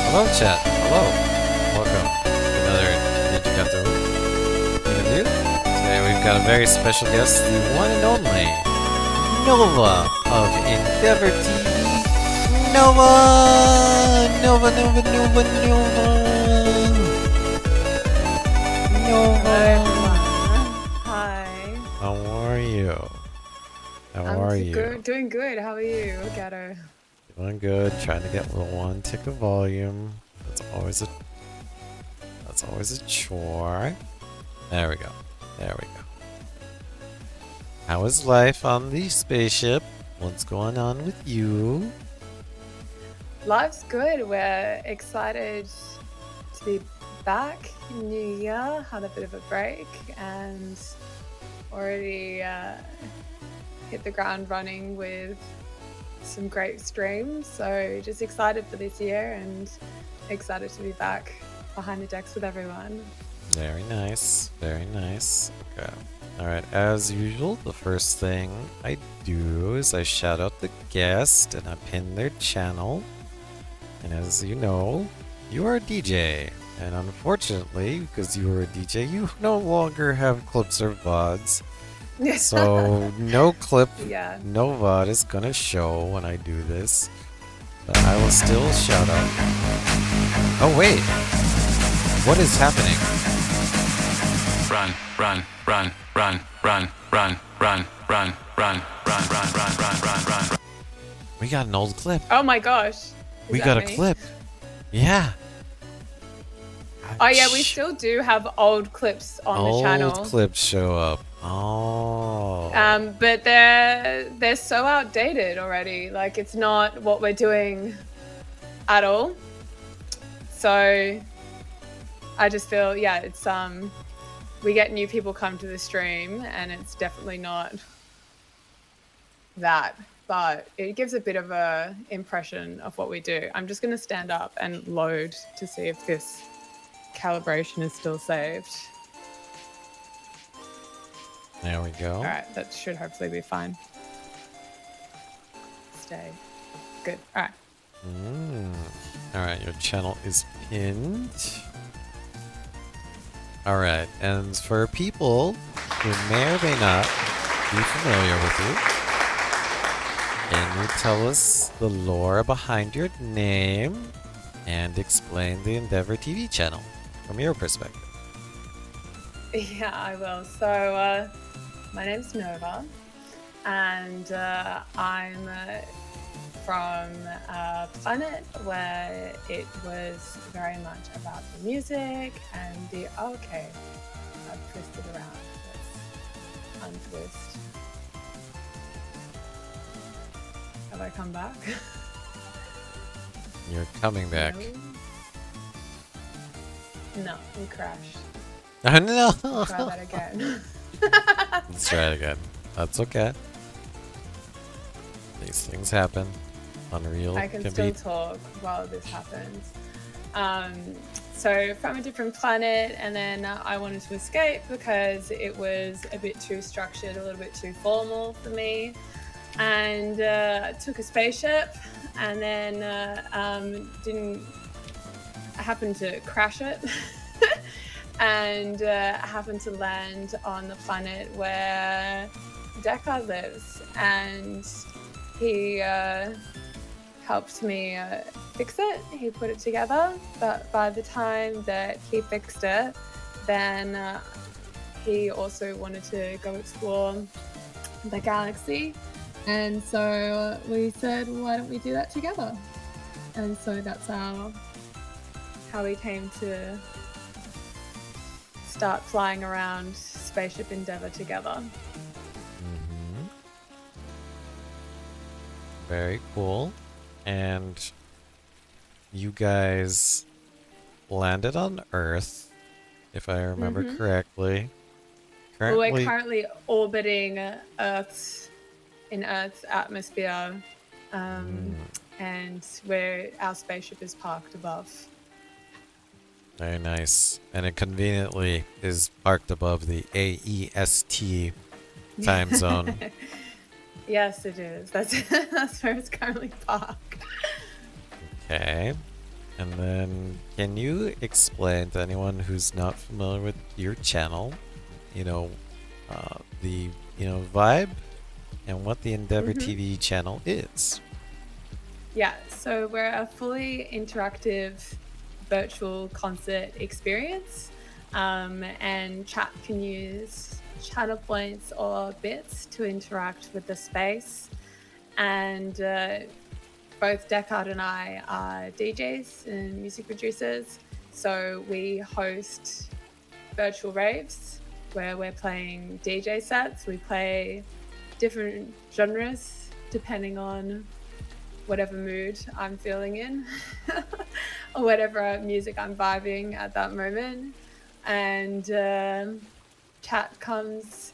Hello, chat. Hello. Welcome to another ENDVRtv interview. Today we've got a very special guest, the one and only Nova of Endeavor TV. Nova! Nova, Nova, Nova, Nova! Nova! Hello, everyone. Hi. How are you? How are you? Good, doing good. How are you, Gato? Doing good. Trying to get little one tick of volume. That's always a chore. There we go. There we go. How is life on the spaceship? What's going on with you? Life's good. We're excited to be back. New year, had a bit of a break and already hit the ground running with some great streams. So just excited for this year and excited to be back behind the decks with everyone. Very nice. Very nice. Okay. Alright, as usual, the first thing I do is I shout out the guest and I pin their channel. And as you know, you are a DJ. And unfortunately, because you are a DJ, you no longer have clips or VODs. So no clip, Yeah. no VOD is gonna show when I do this. But I will still shout out. Oh wait, what is happening? Run, run, run, run, run, run, run, run, run, run, run, run, run, run, run. We got an old clip. Oh my gosh. We got a clip. Yeah. Oh yeah, we still do have old clips on the channel. Old clips show up. Oh. But they're so outdated already. Like it's not what we're doing at all. So I just feel it's we get new people come to the stream and it's definitely not that, but it gives a bit of a impression of what we do. I'm just gonna stand up and load to see if this calibration is still saved. There we go. All right, that should hopefully be fine. Stay. Good. All right. Alright, your channel is pinned. Alright, and for people who may or may not be familiar with you, can you tell us the lore behind your name and explain the ENDVRtv channel from your perspective? Yeah, I will. So, my name's Nova, and I'm from a planet where it was very much about the music and the... Okay, I've twisted around. Let's untwist. Have I come back? You're coming back. No, we crashed. Oh no! Try that again. Let's try it again. That's okay. These things happen. Unreal I can can still be. talk while this happens. So from a different planet, and then I wanted to escape because it was a bit too structured, a little bit too formal for me, and took a spaceship, and then I happened to crash it. And happened to land on the planet where Deckard lives, and he helped me fix it. He put it together, but by the time that he fixed it, then he also wanted to go explore the galaxy, and so we said, well, why don't we do that together? And so that's how we came to start flying around Spaceship Endeavor together. Very cool. And you guys landed on Earth, if I remember correctly. We're currently orbiting Earth's atmosphere, and where our spaceship is parked above. Very nice. And it conveniently is parked above the AEST time zone. Yes, it is. That's where it's currently parked. Okay. And then, can you explain to anyone who's not familiar with your channel, you know, the vibe and what the Endeavor Mm-hmm. TV channel is? Yeah, so we're a fully interactive virtual concert experience, and chat can use channel points or bits to interact with the space. And both Deckard and I are DJs and music producers, so we host virtual raves where we're playing DJ sets. We play different genres depending on whatever mood I'm feeling in or whatever music I'm vibing at that moment. And chat comes,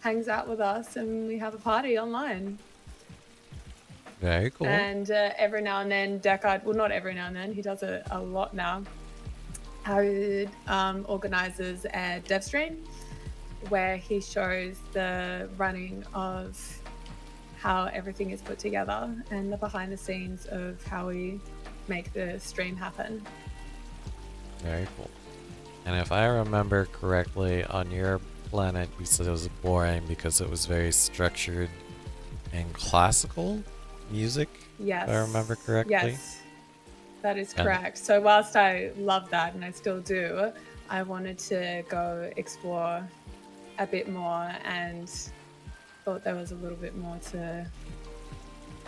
hangs out with us, and we have a party online. Very cool. And every now and then, Deckard, well, not every now and then, he does it a lot now. Howard organizes a dev stream where he shows the running of how everything is put together and the behind the scenes of how we make the stream happen. Very cool. And if I remember correctly, on your planet, you said it was boring because it was very structured and classical music. Yes. If I remember correctly. Yes, that is correct. So whilst I love that, and I still do, I wanted to go explore a bit more and thought there was a little bit more to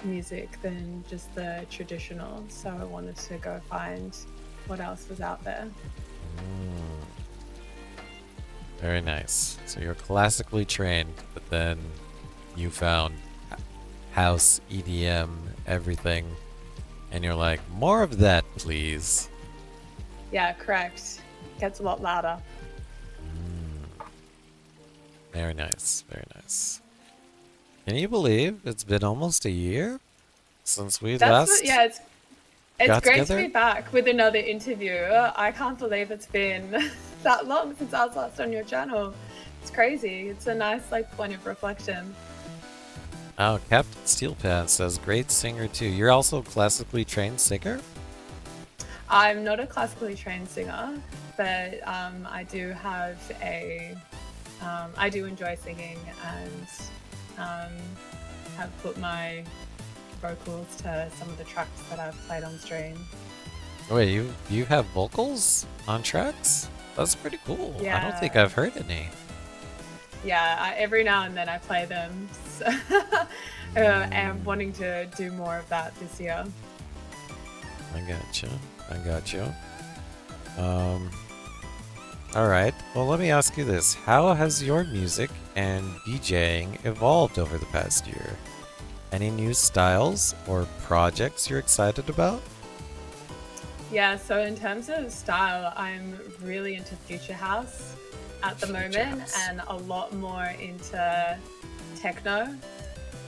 music than just the traditional. So I wanted to go find what else was out there. Very nice. So you're classically trained, but then you found house, EDM, everything, and you're like, more of that, please. Yeah, correct. Gets a lot louder. Very nice, very nice. Can you believe it's been almost a year since we last it's got great together? to be back with another interview. I can't believe it's been that long since I was last on your channel. It's crazy. It's a nice point of reflection. Oh, Captain Steelpants says, great singer too. You're also a classically trained singer? I'm not a classically trained singer, but I do have I do enjoy singing and have put my vocals to some of the tracks that I've played on stream. Wait, you have vocals on tracks? That's pretty cool. I don't think I've heard any. Yeah, every now and then I play them. So I'm wanting to do more of that this year. I gotcha. Alright, well let me ask you this. How has your music and DJing evolved over the past year? Any new styles or projects you're excited about? Yeah, so in terms of style, I'm really into future house at the moment and a lot more into techno.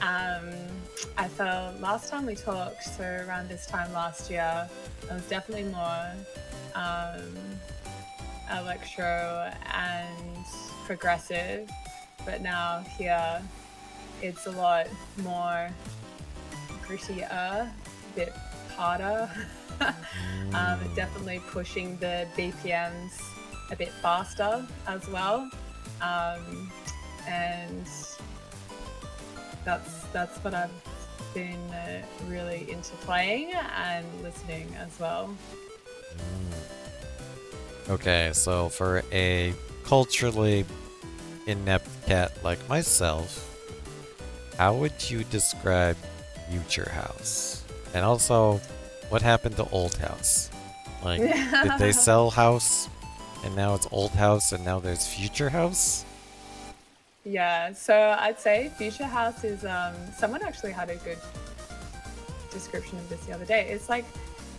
I felt last time we talked, so around this time last year, I was definitely more electro and progressive, but now here it's a lot more grittier, a bit harder. Definitely pushing the BPMs a bit faster as well, and that's what I've been really into playing and listening as well. Okay, so for a culturally inept cat like myself, how would you describe Future House? And also, what happened to Old House? Like, did they sell House and now it's Old House and now there's Future House? Yeah, so I'd say Future House is someone actually had a good description of this the other day. It's like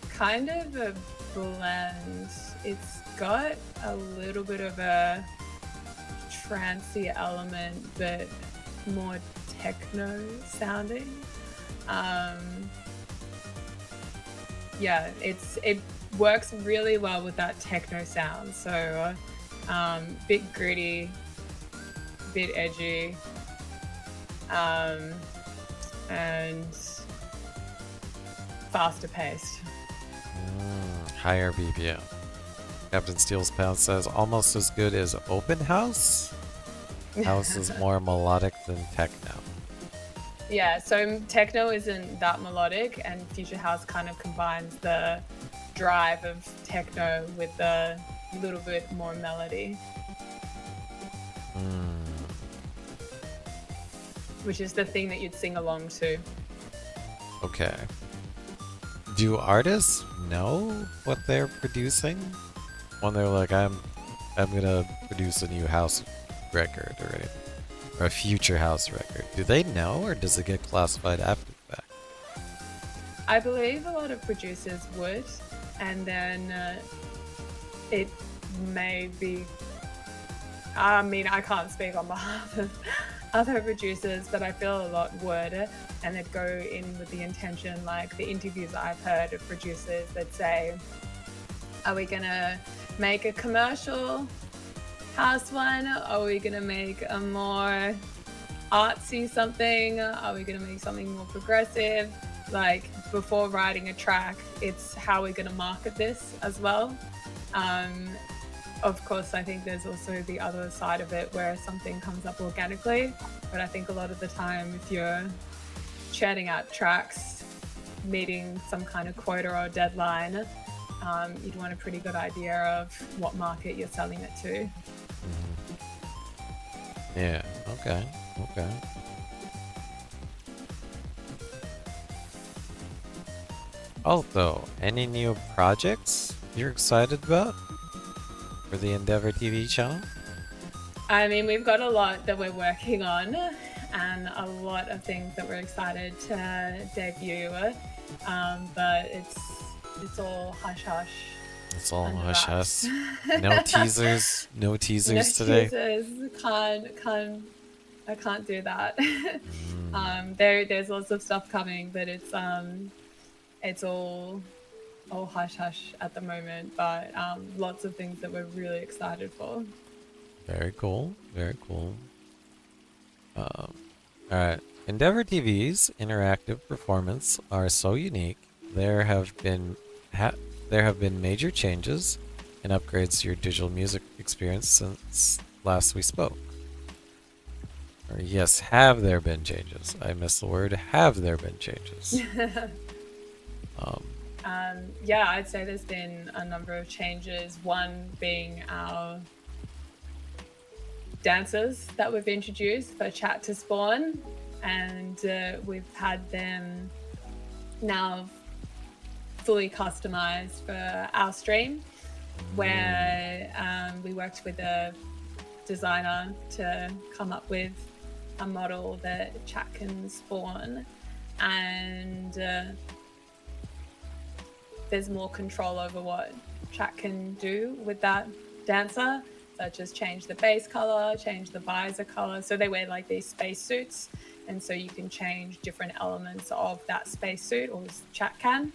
kind of a blend. It's got a little bit of a trancey element, but more techno sounding. Yeah, it works really well with that techno sound. So bit gritty, bit edgy, and faster paced. higher BPM. Captain Steel's Pound says almost as good as Open House. House is more melodic than techno. Yeah, so techno isn't that melodic, and Future House kind of combines the drive of techno with a little bit more melody. Which is the thing that you'd sing along to. Okay. Do artists know what they're producing when they're like, I'm gonna produce a new house record or a future house record? Do they know, or does it get classified after the fact? I believe a lot of producers would, and then it may be. I mean, I can't speak on behalf of other producers, but I feel a lot would, and they'd go in with the intention, like the interviews I've heard of producers that say, are we gonna make a commercial house one? Are we gonna make a more artsy something? Are we gonna make something more progressive? Like, before writing a track, it's how we're gonna market this as well. Of course, I think there's also the other side of it where something comes up organically, but I think a lot of the time, if you're churning out tracks, meeting some kind of quota or deadline, you'd want a pretty good idea of what market you're selling it to. Yeah, okay. Also, any new projects you're excited about for the ENDVRtv channel? I mean, we've got a lot that we're working on and a lot of things that we're excited to debut, but it's all hush hush. It's all under hush wraps. hush. No teasers. No teasers today. Teasers. I can't do that. There's lots of stuff coming, but it's all hush hush at the moment, but lots of things that we're really excited for. Very cool. All right. ENDVRtv's interactive performance are so unique. There have been major changes and upgrades to your digital music experience since last we spoke. Or yes, have there been changes? I missed the word. Have there been changes? Yeah, I'd say there's been a number of changes. One being our dancers that we've introduced for chat to spawn, and we've had them now fully customized for our stream, where we worked with a designer to come up with a model that chat can spawn, and there's more control over what chat can do with that dancer, such as change the base color, change the visor color. So they wear like these space suits, and so you can change different elements of that space suit, or chat can.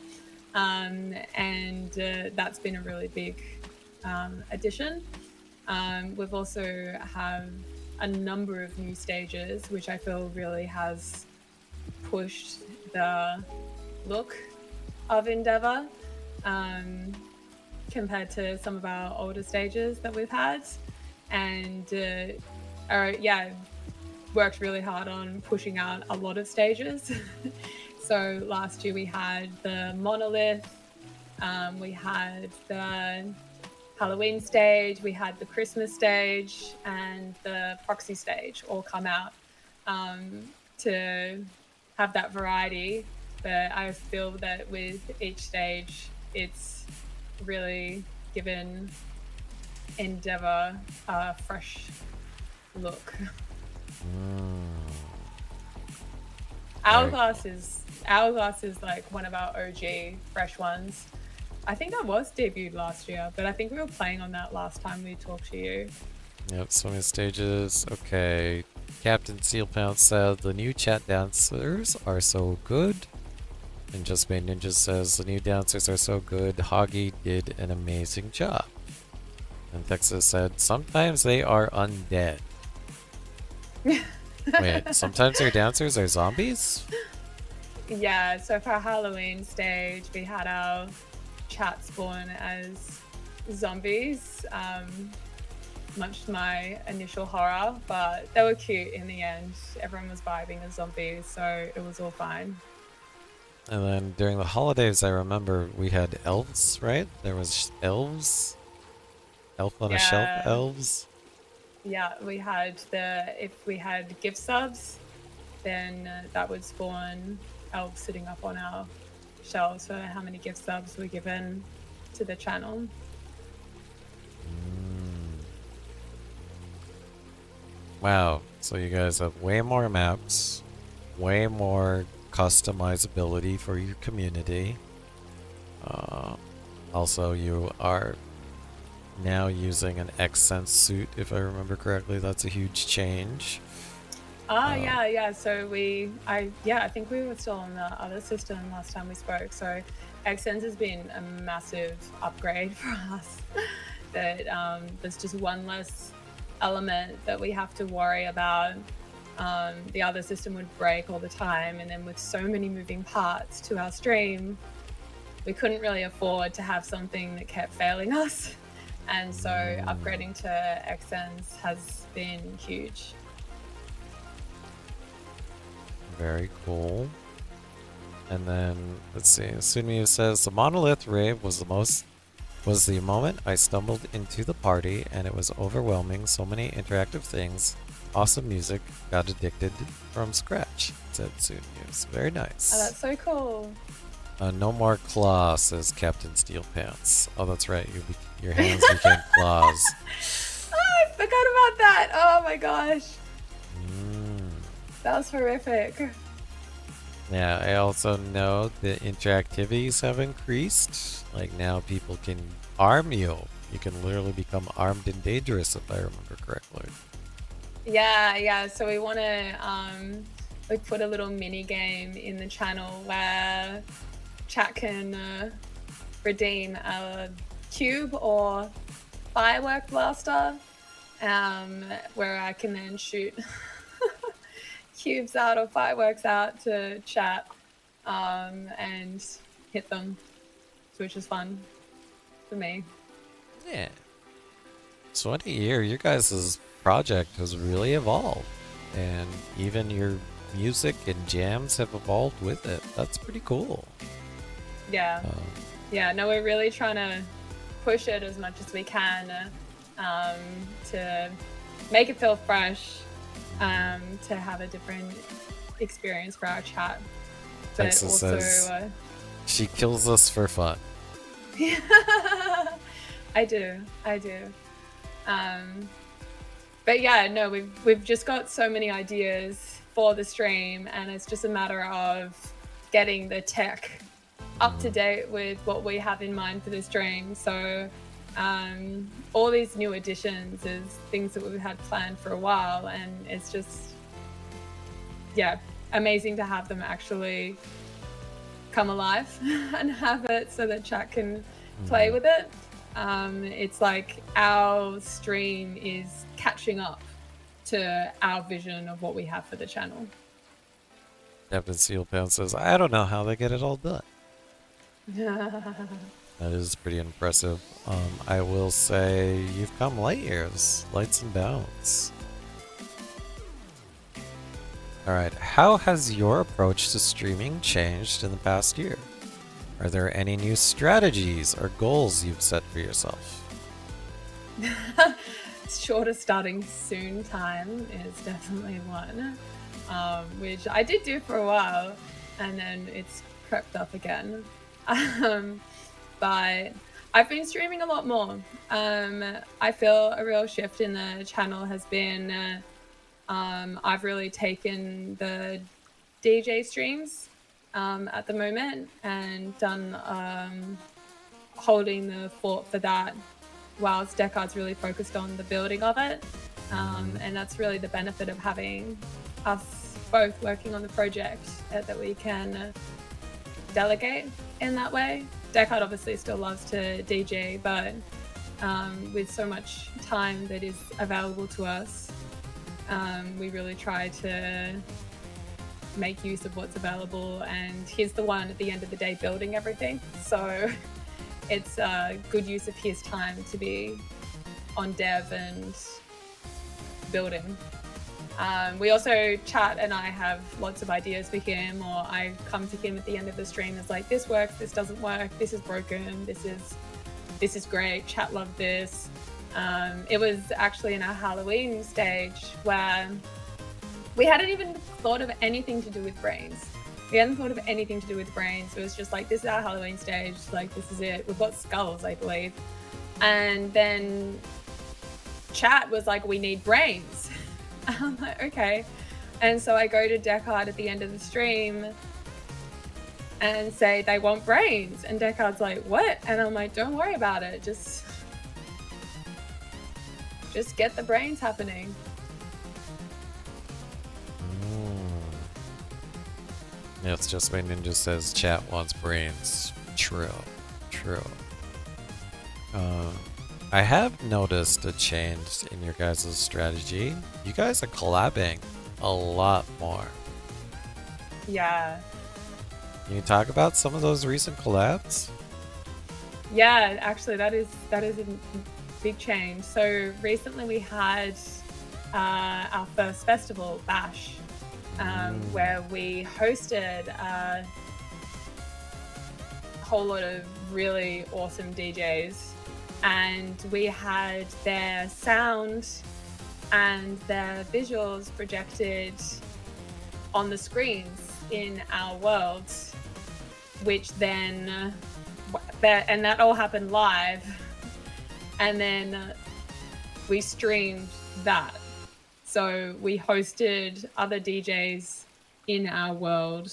And that's been a really big addition. We've also have a number of new stages, which I feel really has pushed the look of Endeavor compared to some of our older stages that we've had, and worked really hard on pushing out a lot of stages. So last year we had the Monolith, we had the Halloween stage, we had the Christmas stage, and the Proxy stage all come out to have that variety. But I feel that with each stage, it's really given Endeavor a fresh look. Hourglass is like one of our OG fresh ones. I think that was debuted last year, but I think we were playing on that last time we talked to you. Yep, so many stages. Okay. Captain Sealpound said the new chat dancers are so good. And Just Made Ninja says the new dancers are so good. Hoggy did an amazing job. And Texas said sometimes they are undead. Wait, sometimes their dancers are zombies? Yeah, so for our Halloween stage, we had our chat spawn as zombies, much to my initial horror, but they were cute in the end. Everyone was vibing as zombies, so it was all fine. And then during the holidays, I remember we had elves, right? There was elves, elf on a shelf Yeah, elves. yeah, if we had gift subs, then that would spawn elves sitting up on our shelves for how many gift subs were given to the channel. Wow, so you guys have way more maps, way more customizability for your community. Also, you are now using an X-Sense suit, if I remember correctly. That's a huge change. Yeah. So I think we were still on the other system last time we spoke. So Xsense has been a massive upgrade for us. That there's just one less element that we have to worry about. The other system would break all the time, and then with so many moving parts to our stream, we couldn't really afford to have something that kept failing us. And so upgrading to Xsense has been huge. Very cool. And then let's see. Sunmiu says the monolith rave was the moment I stumbled into the party and it was overwhelming. So many interactive things, awesome music, got addicted from scratch. Said Sunmiu. It's very nice. Oh, that's so cool. No more claw, says Captain Steel Pants. Oh, that's right. Your hands became claws. Oh, I forgot about that. Oh my gosh. That was horrific. Yeah, I also know the interactivities have increased. Like now people can arm you. You can literally become armed and dangerous if I remember correctly. Yeah. So we want to we put a little mini game in the channel where chat can redeem a cube or firework blaster, where I can then shoot cubes out or fireworks out to chat and hit them, which is fun for me. Yeah. So what a year. Your guys' project has really evolved. And even your music and jams have evolved with it. That's pretty cool. Yeah. No, we're really trying to push it as much as we can to make it feel fresh, to have a different experience for our chat. But Texas also, says she kills us for fun. Yeah, I do. But yeah, no, we've just got so many ideas for the stream, and it's just a matter of getting the tech up to date with what we have in mind for the stream. So all these new additions is things that we've had planned for a while, and it's just amazing to have them actually come alive and have it so that chat can play with it. It's like our stream is catching up to our vision of what we have for the channel. Captain Steel Pants says, I don't know how they get it all done. That is pretty impressive. I will say you've come light years, lights and bounds. Alright, how has your approach to streaming changed in the past year? Are there any new strategies or goals you've set for yourself? Shorter starting soon time is definitely one, which I did do for a while, and then it's crept up again. But I've been streaming a lot more. I feel a real shift in the channel has been I've really taken the DJ streams at the moment and done holding the fort for that, whilst Deckard's really focused on the building of it. And that's really the benefit of having us both working on the project, that we can delegate in that way. Deckard obviously still loves to DJ, but with so much time that is available to us, we really try to make use of what's available, and he's the one at the end of the day building everything. So it's a good use of his time to be on dev and building. We also chat, and I have lots of ideas for him, or I come to him at the end of the stream. It's like, this works, this doesn't work, this is broken, this is great, chat loved this. It was actually in our Halloween stage where we hadn't even thought of anything to do with brains. It was just like, this is our Halloween stage, like, this is it. We've got skulls, I believe. And then chat was like, we need brains. I'm like, okay. And so I go to Deckard at the end of the stream and say they want brains. And Deckard's like, what? And I'm like, don't worry about it. Just get the brains happening. Yeah, it's just when Ninja says chat wants brains. True. I have noticed a change in your guys' strategy. You guys are collabing a lot more. Yeah. Can you talk about some of those recent collabs? Yeah, actually, that is a big change. So recently we had our first festival, Bash, where we hosted a whole lot of really awesome DJs. And we had their sound and their visuals projected on the screens in our world, which then, and that all happened live. And then we streamed that. So we hosted other DJs in our world,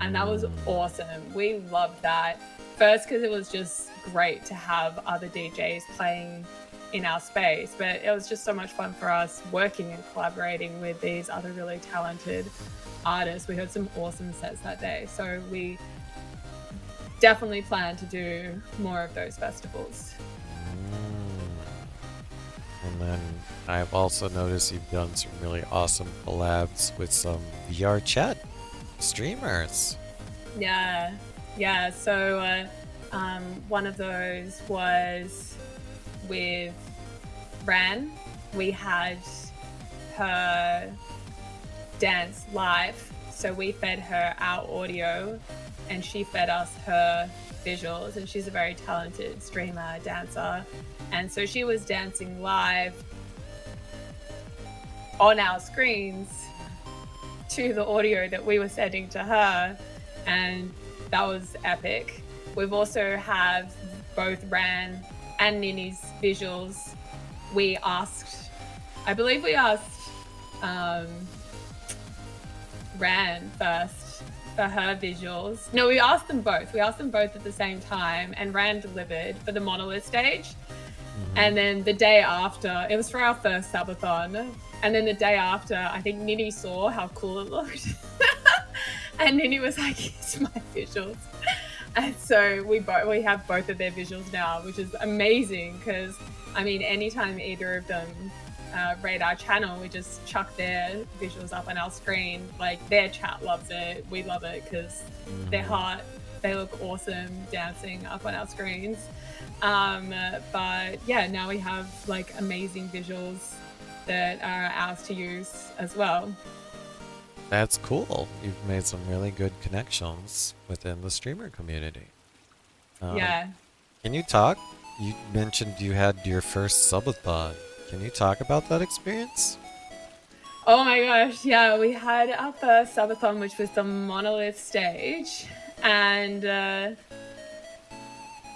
and that was awesome. We loved that. First, because it was just great to have other DJs playing in our space, but it was just so much fun for us working and collaborating with these other really talented artists. We heard some awesome sets that day, so we definitely plan to do more of those festivals. And then I've also noticed you've done some really awesome collabs with some VR chat streamers. Yeah, so one of those was with Ran. We had her dance live, so we fed her our audio and she fed us her visuals, and she's a very talented streamer, dancer, and so she was dancing live on our screens to the audio that we were sending to her, and that was epic. We've also have both Ran and Nini's visuals. I believe we asked Ran first for her visuals. No, we asked them both. We asked them both at the same time, and Ran delivered for the Monolith stage. And then the day after, it was for our first subathon, and then the day after, I think Nini saw how cool it looked. And Nini was like, it's my visuals. And so we have both of their visuals now, which is amazing, because I mean, anytime either of them raid our channel, we just chuck their visuals up on our screen. Like, their chat loves it, we love it, because they're hot, they look awesome dancing up on our screens. But yeah, now we have like amazing visuals that are ours to use as well. That's cool. You've made some really good connections within the streamer community. Yeah. Can you talk? You mentioned you had your first subathon. Can you talk about that experience? Oh my gosh, yeah, we had our first subathon, which was the Monolith stage, and that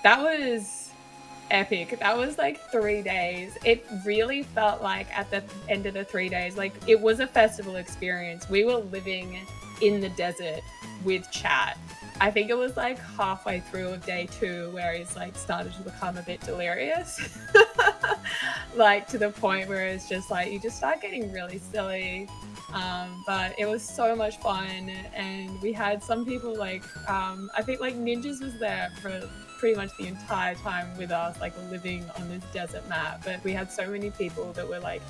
was epic. That was like 3 days. It really felt like at the end of the 3 days, like it was a festival experience. We were living in the desert with chat. I think it was like halfway through of day 2 where he's like started to become a bit delirious. Like to the point where it's just like, you just start getting really silly. But it was so much fun, and we had some people like, I think like Ninjas was there for pretty much the entire time with us, like living on this desert map. But we had so many people that were like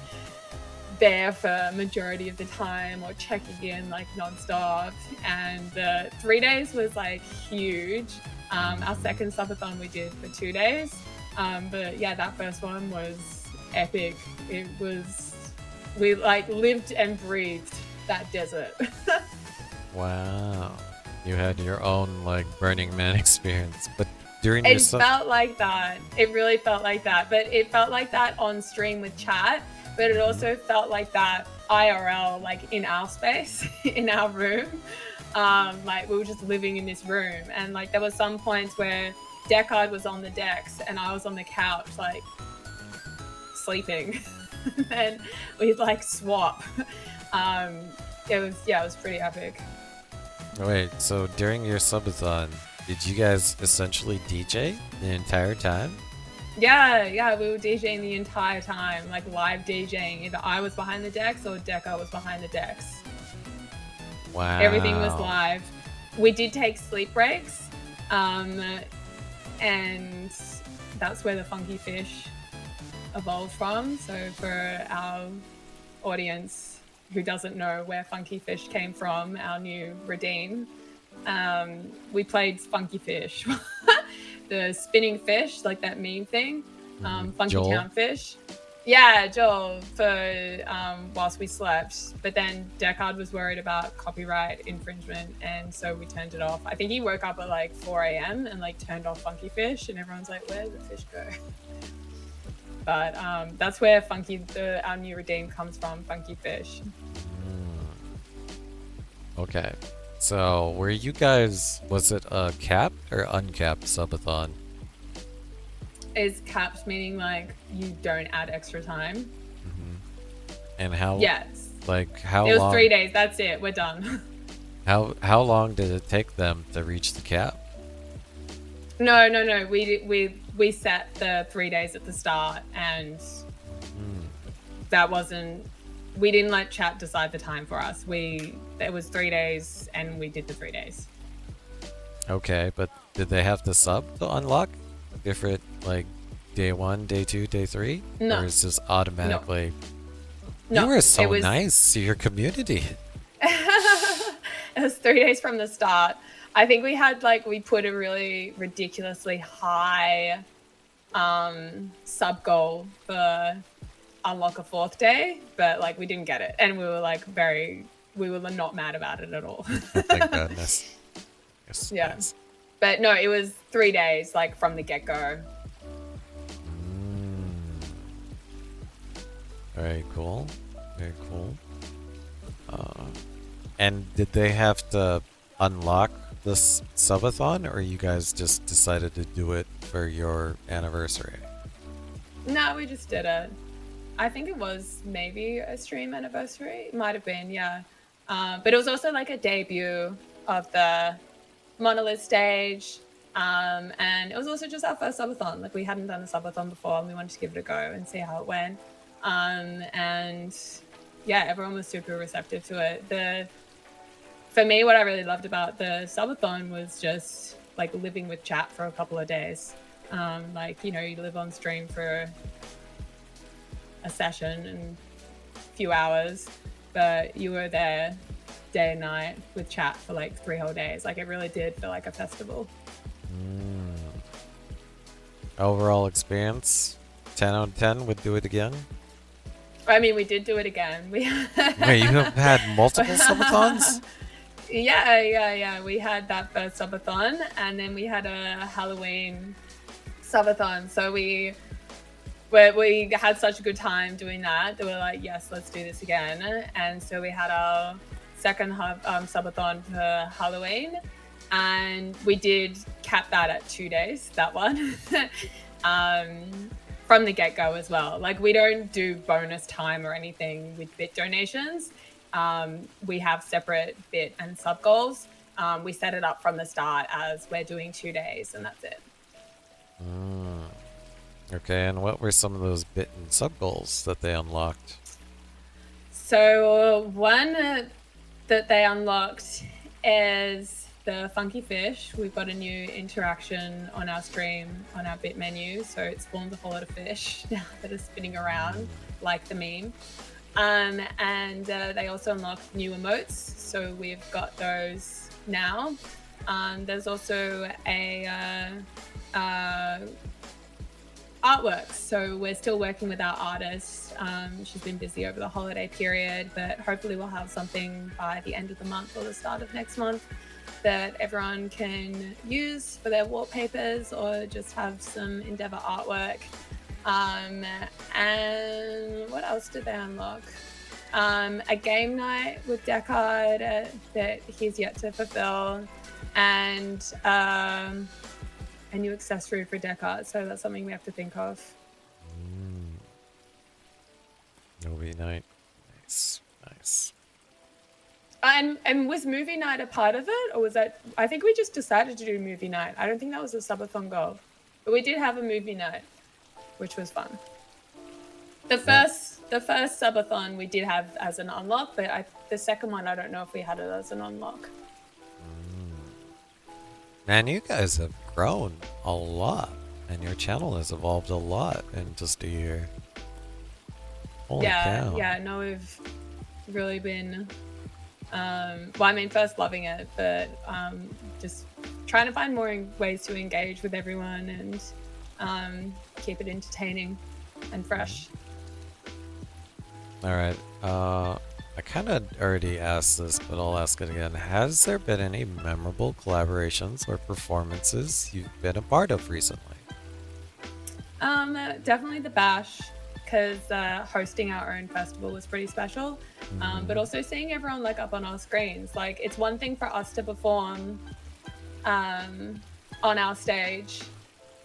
there for majority of the time or checking in like nonstop. And 3 days was like huge. Our second subathon we did for 2 days. But yeah, that first one was epic. It was, we like lived and breathed that desert. Wow. You had your own like Burning Man experience, but during your It felt like that. It really felt like that. But it felt like that on stream with chat. But it also felt like that IRL, like in our space, in our room. Like we were just living in this room. And like there were some points where Deckard was on the decks and I was on the couch, like sleeping. And we'd like swap. It was pretty epic. Wait, so during your subathon, did you guys essentially DJ the entire time? Yeah, we were DJing the entire time, like live DJing. Either I was behind the decks or Deca was behind the decks. Wow. Everything was live. We did take sleep breaks, and that's where the funky fish evolved from. So for our audience who doesn't know where funky fish came from, our new redeem, we played funky fish. The spinning fish, like that meme thing, funky Joel? town fish. Yeah, Joel, for whilst we slept. But then Deckard was worried about copyright infringement, and so we turned it off. I think he woke up at like 4 a.m. and like turned off funky fish, and everyone's like, where did the fish go? But that's where our new redeem comes from, funky fish. Okay. So, were you guys, was it a capped or uncapped subathon? Is capped meaning like you don't add extra time? And how? Yes. Like how It was long? 3 days. That's it. We're done. How long did it take them to reach the cap? No. We set the 3 days at the start, and that wasn't. We didn't let chat decide the time for us. It was 3 days, and we did the 3 days. Okay, but did they have to sub to unlock different like day 1, day 2, day 3? No. Or is this automatically? No, You were so it was- nice to your community. It was 3 days from the start. I think we put a really ridiculously high sub goal for unlock a 4th day, but like we didn't get it, and we were not mad about it at all. Oh, thank goodness. Yes, Yeah. yes. But no, it was 3 days, like from the get-go. Very cool. Very cool. And did they have to unlock this subathon, or you guys just decided to do it for your anniversary? No, we just did it. I think it was maybe a stream anniversary. It might have been, yeah. But it was also like a debut of the Monolith stage. And it was also just our first subathon. Like we hadn't done a subathon before, and we wanted to give it a go and see how it went. And yeah, everyone was super receptive to it. For me, what I really loved about the subathon was just like living with chat for a couple of days. Like, you know, you live on stream for a session and a few hours, but you were there day and night with chat for like 3 whole days. Like it really did feel like a festival. Overall experience, 10 out of 10, would do it again? I mean, we did do it again. Wait, you have had multiple subathons? Yeah. We had that first subathon, and then we had a Halloween subathon. So we had such a good time doing that. They were like, yes, let's do this again. And so we had our second subathon for Halloween, and we did cap that at 2 days, that one. From the get-go as well. Like we don't do bonus time or anything with bit donations. We have separate bit and sub goals. We set it up from the start as we're doing 2 days, and that's it. Okay, and what were some of those bit and sub goals that they unlocked? So one that they unlocked is the funky fish. We've got a new interaction on our stream, on our bit menu. So it spawns a whole lot of fish now that are spinning around like the meme. And they also unlock new emotes, so we've got those now. There's also a artwork, so we're still working with our artist. She's been busy over the holiday period, but hopefully we'll have something by the end of the month or the start of next month that everyone can use for their wallpapers or just have some Endeavor artwork. And what else did they unlock? A game night with Deckard that he's yet to fulfill, and a new accessory for Deckard. So that's something we have to think of. Movie night. Nice. Nice. And was movie night a part of it, or was that? I think we just decided to do movie night. I don't think that was a subathon goal, but we did have a movie night, which was fun. The first subathon we did have as an unlock, but the second one I don't know if we had it as an unlock. Man, you guys have grown a lot, and your channel has evolved a lot in just a year. Holy cow. Yeah. No, we've really been. Well, I mean, first loving it, but just trying to find more ways to engage with everyone and keep it entertaining and fresh. All right. I kind of already asked this, but I'll ask it again. Has there been any memorable collaborations or performances you've been a part of recently? Definitely the Bash, because hosting our own festival was pretty special. But also seeing everyone like up on our screens. Like, it's one thing for us to perform on our stage,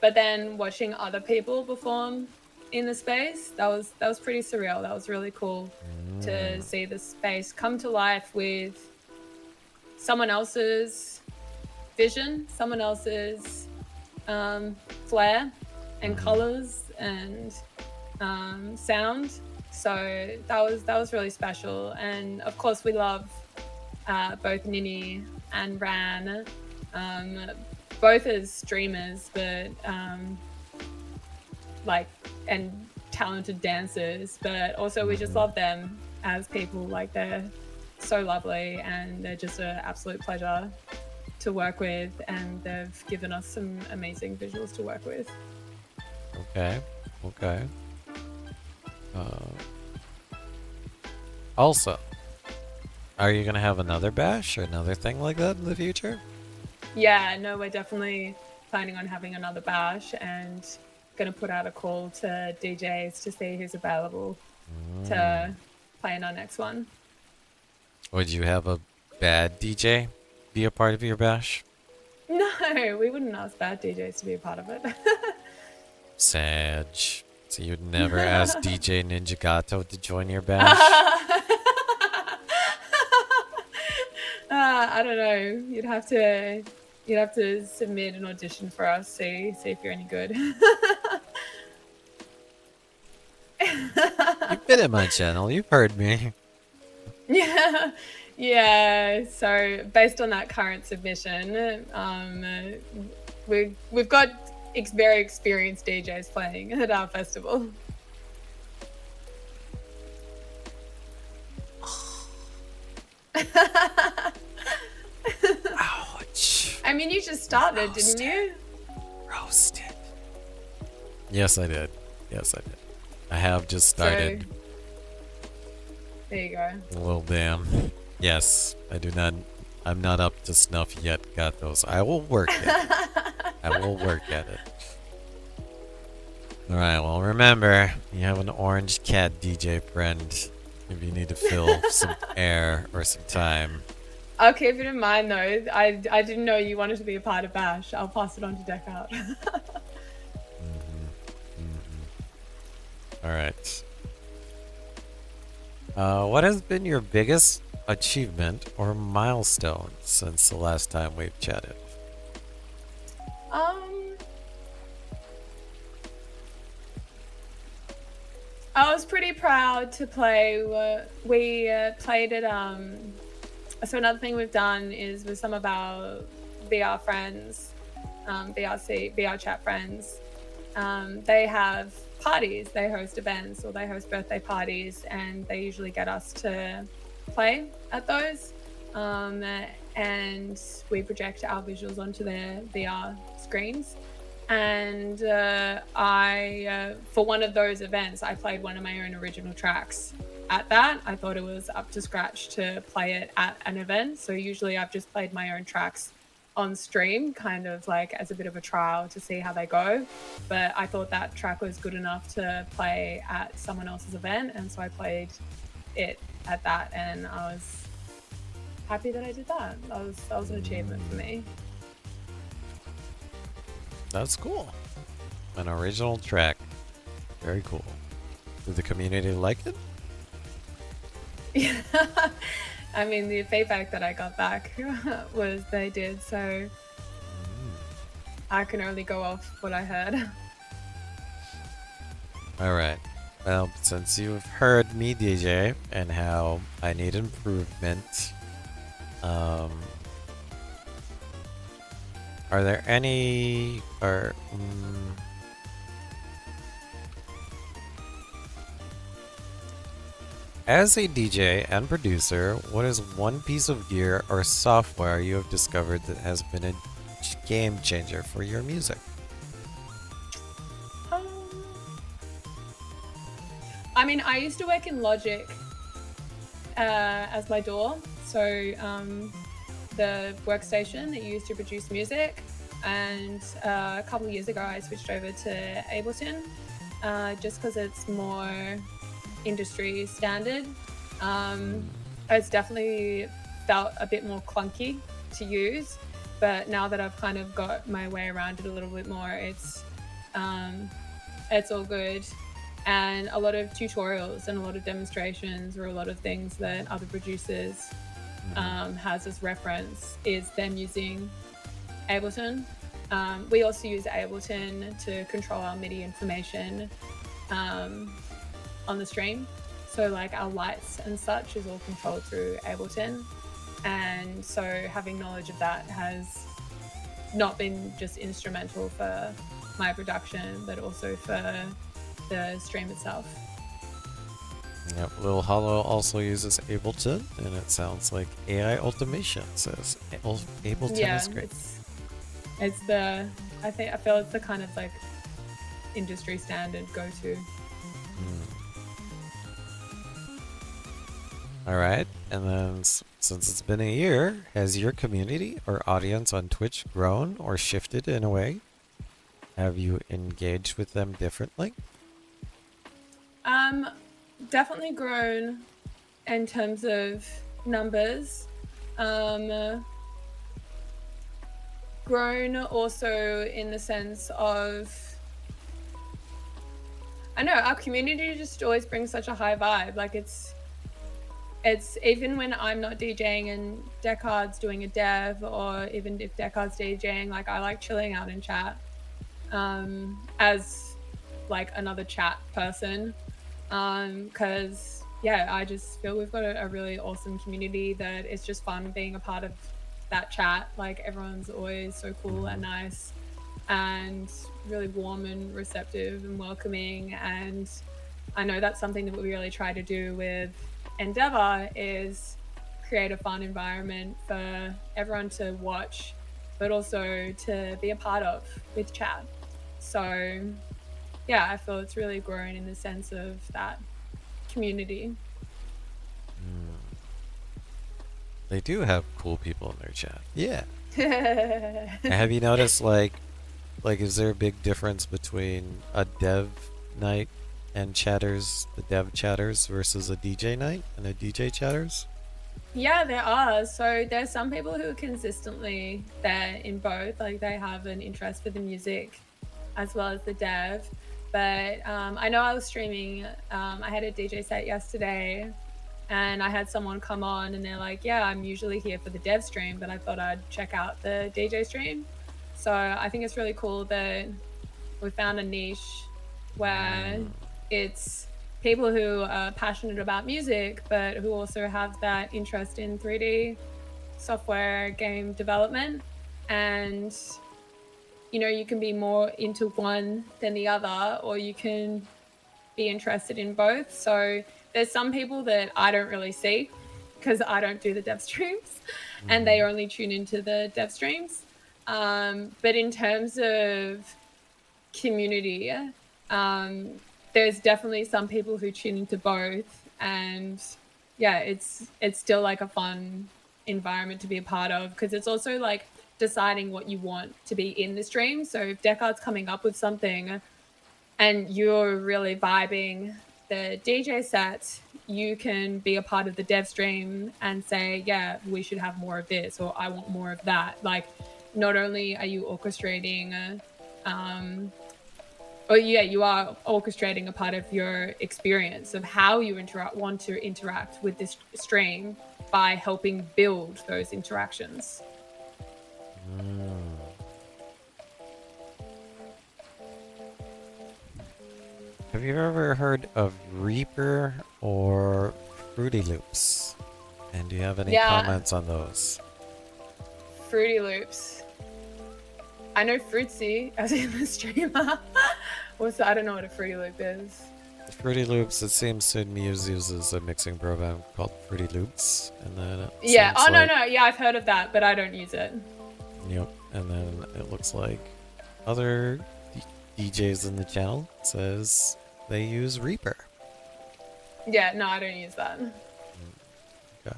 but then watching other people perform in the space, that was pretty surreal. That was really cool to see the space come to life with someone else's vision, someone else's flair and colors and sound. So that was really special. And of course we love both Nini and Ran, both as streamers, but and talented dancers, but also we just love them as people. Like, they're so lovely and they're just an absolute pleasure to work with, and they've given us some amazing visuals to work with. Okay. Also, are you gonna have another bash or another thing like that in the future? Yeah, no, we're definitely planning on having another bash and going to put out a call to DJs to see who's available to play in our next one. Would you have a bad DJ be a part of your bash? No, we wouldn't ask bad DJs to be a part of it. Sag. So you'd never ask DJ Ninja Gato to join your bash? I don't know. You'd have to submit an audition for us, see if you're any good. You've been in my channel. You've heard me. Yeah. So based on that current submission, we've got very experienced DJs playing at our festival. Ouch. I mean, you just started, didn't you? Roasted. Yes, I did. I have just started. So, there you go. Well, damn. Yes, I'm not up to snuff yet, Gatos. I will work at it. Alright, well, remember, you have an orange cat DJ friend if you need to fill some air or some time. I'll keep it in mind, though. I didn't know you wanted to be a part of Bash. I'll pass it on to Deckard. Alright. What has been your biggest achievement or milestone since the last time we've chatted? I was pretty proud to play. We played at so another thing we've done is with some of our VR friends, VR chat friends, they have parties, they host events, or they host birthday parties, and they usually get us to play at those. And we project our visuals onto their VR screens. And for one of those events, I played one of my own original tracks at that. I thought it was up to scratch to play it at an event. So usually I've just played my own tracks on stream, kind of like as a bit of a trial to see how they go. But I thought that track was good enough to play at someone else's event. And so I played it at that, and I was happy that I did that. That was an achievement for me. That's cool. An original track. Very cool. Did the community like it? Yeah. I mean, the feedback that I got back was they did, so I can only go off what I heard. Alright. Well, since you've heard me DJ and how I need improvement, are there any as a DJ and producer, what is one piece of gear or software you have discovered that has been a game changer for your music? I mean, I used to work in Logic as my DAW, so the workstation that you used to produce music. And a couple of years ago, I switched over to Ableton just because it's more industry standard. It's definitely felt a bit more clunky to use, but now that I've kind of got my way around it a little bit more, it's all good. And a lot of tutorials and a lot of demonstrations or a lot of things that other producers has as reference is them using Ableton. We also use Ableton to control our MIDI information on the stream. So like our lights and such is all controlled through Ableton. And so having knowledge of that has not been just instrumental for my production, but also for the stream itself. Yep, Lil Hollow also uses Ableton, and it sounds like AI automation says Ableton is great. It's the I feel it's the kind of like industry standard go-to. All right, and then since it's been a year, has your community or audience on Twitch grown or shifted in a way? Have you engaged with them differently? Definitely grown in terms of numbers. Grown also in the sense of, I know our community just always brings such a high vibe. Like it's even when I'm not DJing and Deckard's doing a dev, or even if Deckard's DJing, like I like chilling out in chat as like another chat person. Because yeah, I just feel we've got a really awesome community that it's just fun being a part of that chat. Like everyone's always so cool and nice and really warm and receptive and welcoming. And I know that's something that we really try to do with Endeavor, is create a fun environment for everyone to watch, but also to be a part of with chat. So yeah, I feel it's really grown in the sense of that community. They do have cool people in their chat. Yeah. Have you noticed like is there a big difference between a dev night and chatters, the dev chatters, versus a DJ night and a DJ chatters? Yeah, there are. So there's some people who are consistently there in both. Like they have an interest for the music as well as the dev. But I know I was streaming. I had a DJ set yesterday, and I had someone come on and they're like, yeah, I'm usually here for the dev stream, but I thought I'd check out the DJ stream. So I think it's really cool that we found a niche where it's people who are passionate about music, but who also have that interest in 3D software game development. And you can be more into one than the other, or you can be interested in both. So there's some people that I don't really see because I don't do the dev streams and they only tune into the dev streams. But in terms of community, there's definitely some people who tune into both, and yeah, it's still like a fun environment to be a part of, because it's also like deciding what you want to be in the stream. So if Deckard's coming up with something and you're really vibing the DJ set, you can be a part of the dev stream and say, yeah, we should have more of this, or I want more of that. Like, not only are you orchestrating, you are orchestrating a part of your experience of how you want to interact with this stream by helping build those interactions. Have you ever heard of Reaper or Fruity Loops? And do you have any comments on those? Fruity Loops. I know Fruitsy as in the streamer. I don't know what a Fruity Loop is. Fruity Loops, it seems to Muse uses a mixing program called Fruity Loops, and then yeah. Oh no, yeah, I've heard of that, but I don't use it. Yep, and then it looks like other DJs in the channel says they use Reaper. Yeah, no, I don't use that. Okay.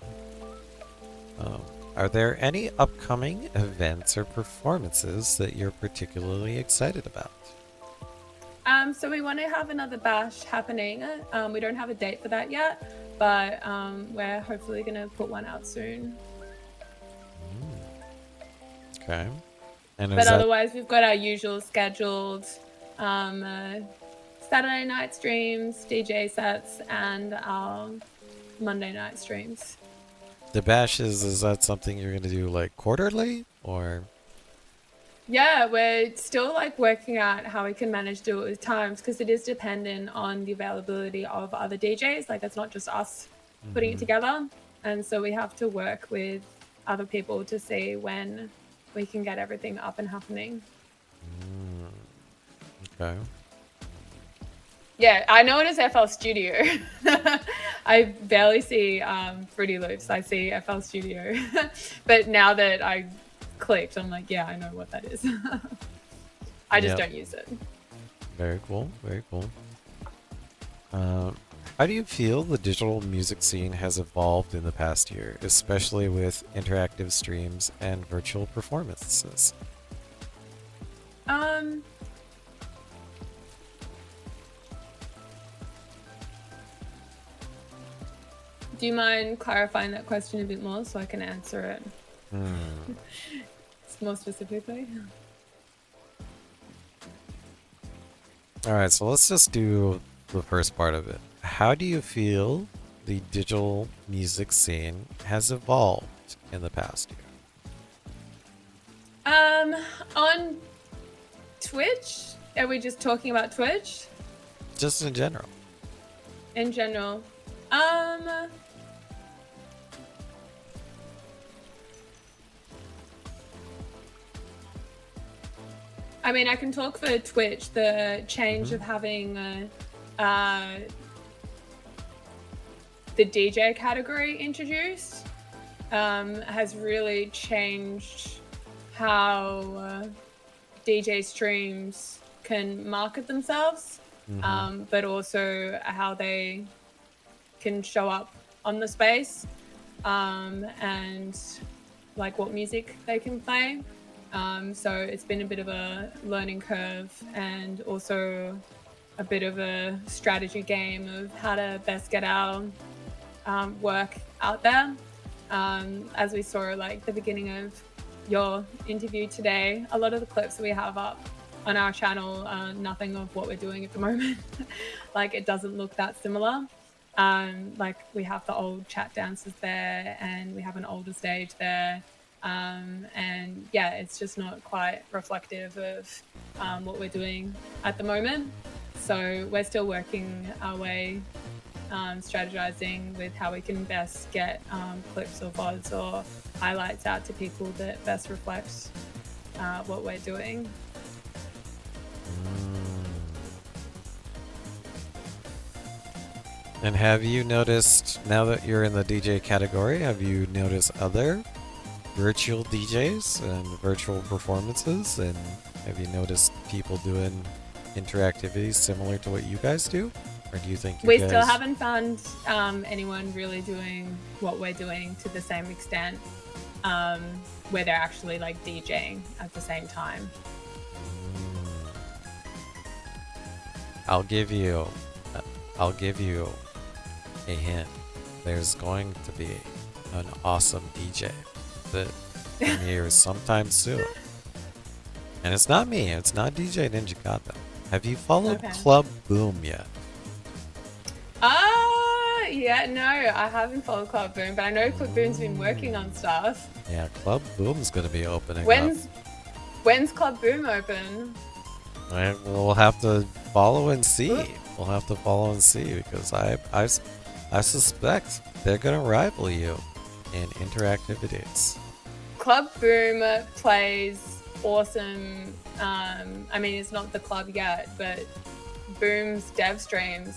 Are there any upcoming events or performances that you're particularly excited about? So we want to have another bash happening. We don't have a date for that yet, but we're hopefully going to put one out soon. Okay. And but otherwise, we've got our usual scheduled Saturday night streams, DJ sets, and our Monday night streams. The bashes, is that something you're going to do like quarterly or? Yeah, we're still like working out how we can manage to do it with times, because it is dependent on the availability of other DJs. Like, it's not just us putting it together. And so we have to work with other people to see when we can get everything up and happening. Okay. Yeah, I know it as FL Studio. I barely see Fruity Loops. I see FL Studio. But now that I clicked, I'm like, yeah, I know what that is. I just don't use it. Very cool. Very cool. How do you feel the digital music scene has evolved in the past year, especially with interactive streams and virtual performances? Do you mind clarifying that question a bit more so I can answer it more specifically? All right, so let's just do the first part of it. How do you feel the digital music scene has evolved in the past year? On Twitch? Are we just talking about Twitch? Just in general. In general. I mean, I can talk for Twitch. The change of having the DJ category introduced has really changed how DJ streams can market themselves, but also how they can show up on the space, and like what music they can play. So it's been a bit of a learning curve, and also a bit of a strategy game of how to best get our work out there. As we saw like the beginning of your interview today, a lot of the clips that we have up on our channel are nothing of what we're doing at the moment. Like, it doesn't look that similar. Like, we have the old chat dances there, and we have an older stage there. And yeah, it's just not quite reflective of what we're doing at the moment. So we're still working our way, strategizing with how we can best get clips or VODs or highlights out to people that best reflects what we're doing. And have you noticed, now that you're in the DJ category, have you noticed other virtual DJs and virtual performances? And have you noticed people doing interactivities similar to what you guys do? Or do you think you We guys... still haven't found anyone really doing what we're doing to the same extent, where they're actually like DJing at the same time. I'll give you a hint. There's going to be an awesome DJ that premieres sometime soon. And it's not me, it's not DJ Ninja Kata. Have you followed Club Boom yet? Yeah, no, I haven't followed Club Boom, but I know Club Boom's been working on stuff. Yeah, Club Boom's gonna be opening When's Club Boom open? We'll have to follow and see. We'll have to follow and see because I suspect they're gonna rival you in interactivities. Club Boom plays awesome. I mean, it's not the club yet, but Boom's dev streams.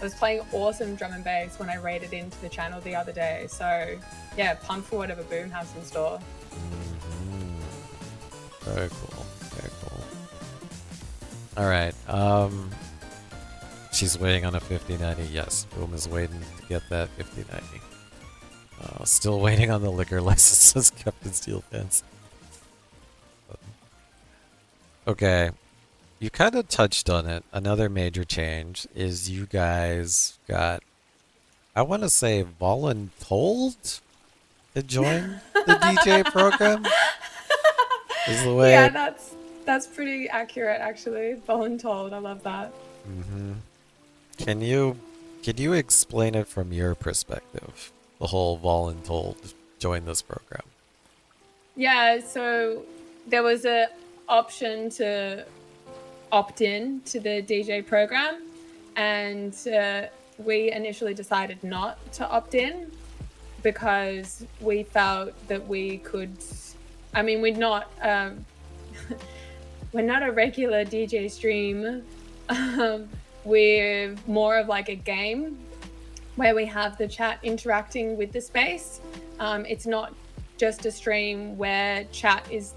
I was playing awesome drum and bass when I raided into the channel the other day. So yeah, pumped for whatever Boom has in store. Very cool. Very cool. All right. She's waiting on a 5090. Yes, Boom is waiting to get that 5090. Still waiting on the liquor licenses, Captain Steel fans. Okay. You kind of touched on it. Another major change is you guys got, I want to say, voluntold to join the DJ program. Is the way. Yeah, that's pretty accurate, actually. Voluntold, I love that. Can you explain it from your perspective? The whole voluntold join this program. Yeah, so there was a option to opt in to the DJ program, and we initially decided not to opt in because we felt that we could. I mean, we're not a regular DJ stream. We're more of like a game where we have the chat interacting with the space. It's not just a stream where chat is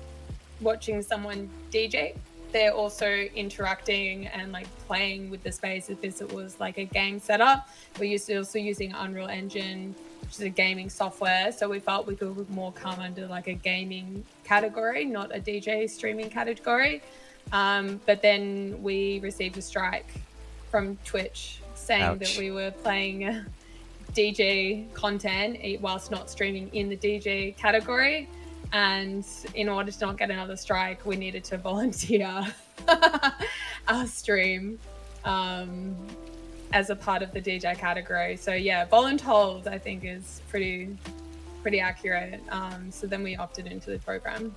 watching someone DJ. They're also interacting and like playing with the space as if it was like a game setup. We're also using Unreal Engine, which is a gaming software. So we felt we could more come under like a gaming category, not a DJ streaming category. But then we received a strike from Twitch saying that we were playing DJ content whilst not streaming in the DJ category. And in order to not get another strike, we needed to volunteer our stream as a part of the DJ category. So yeah, voluntold I think is pretty accurate. So then we opted into the program.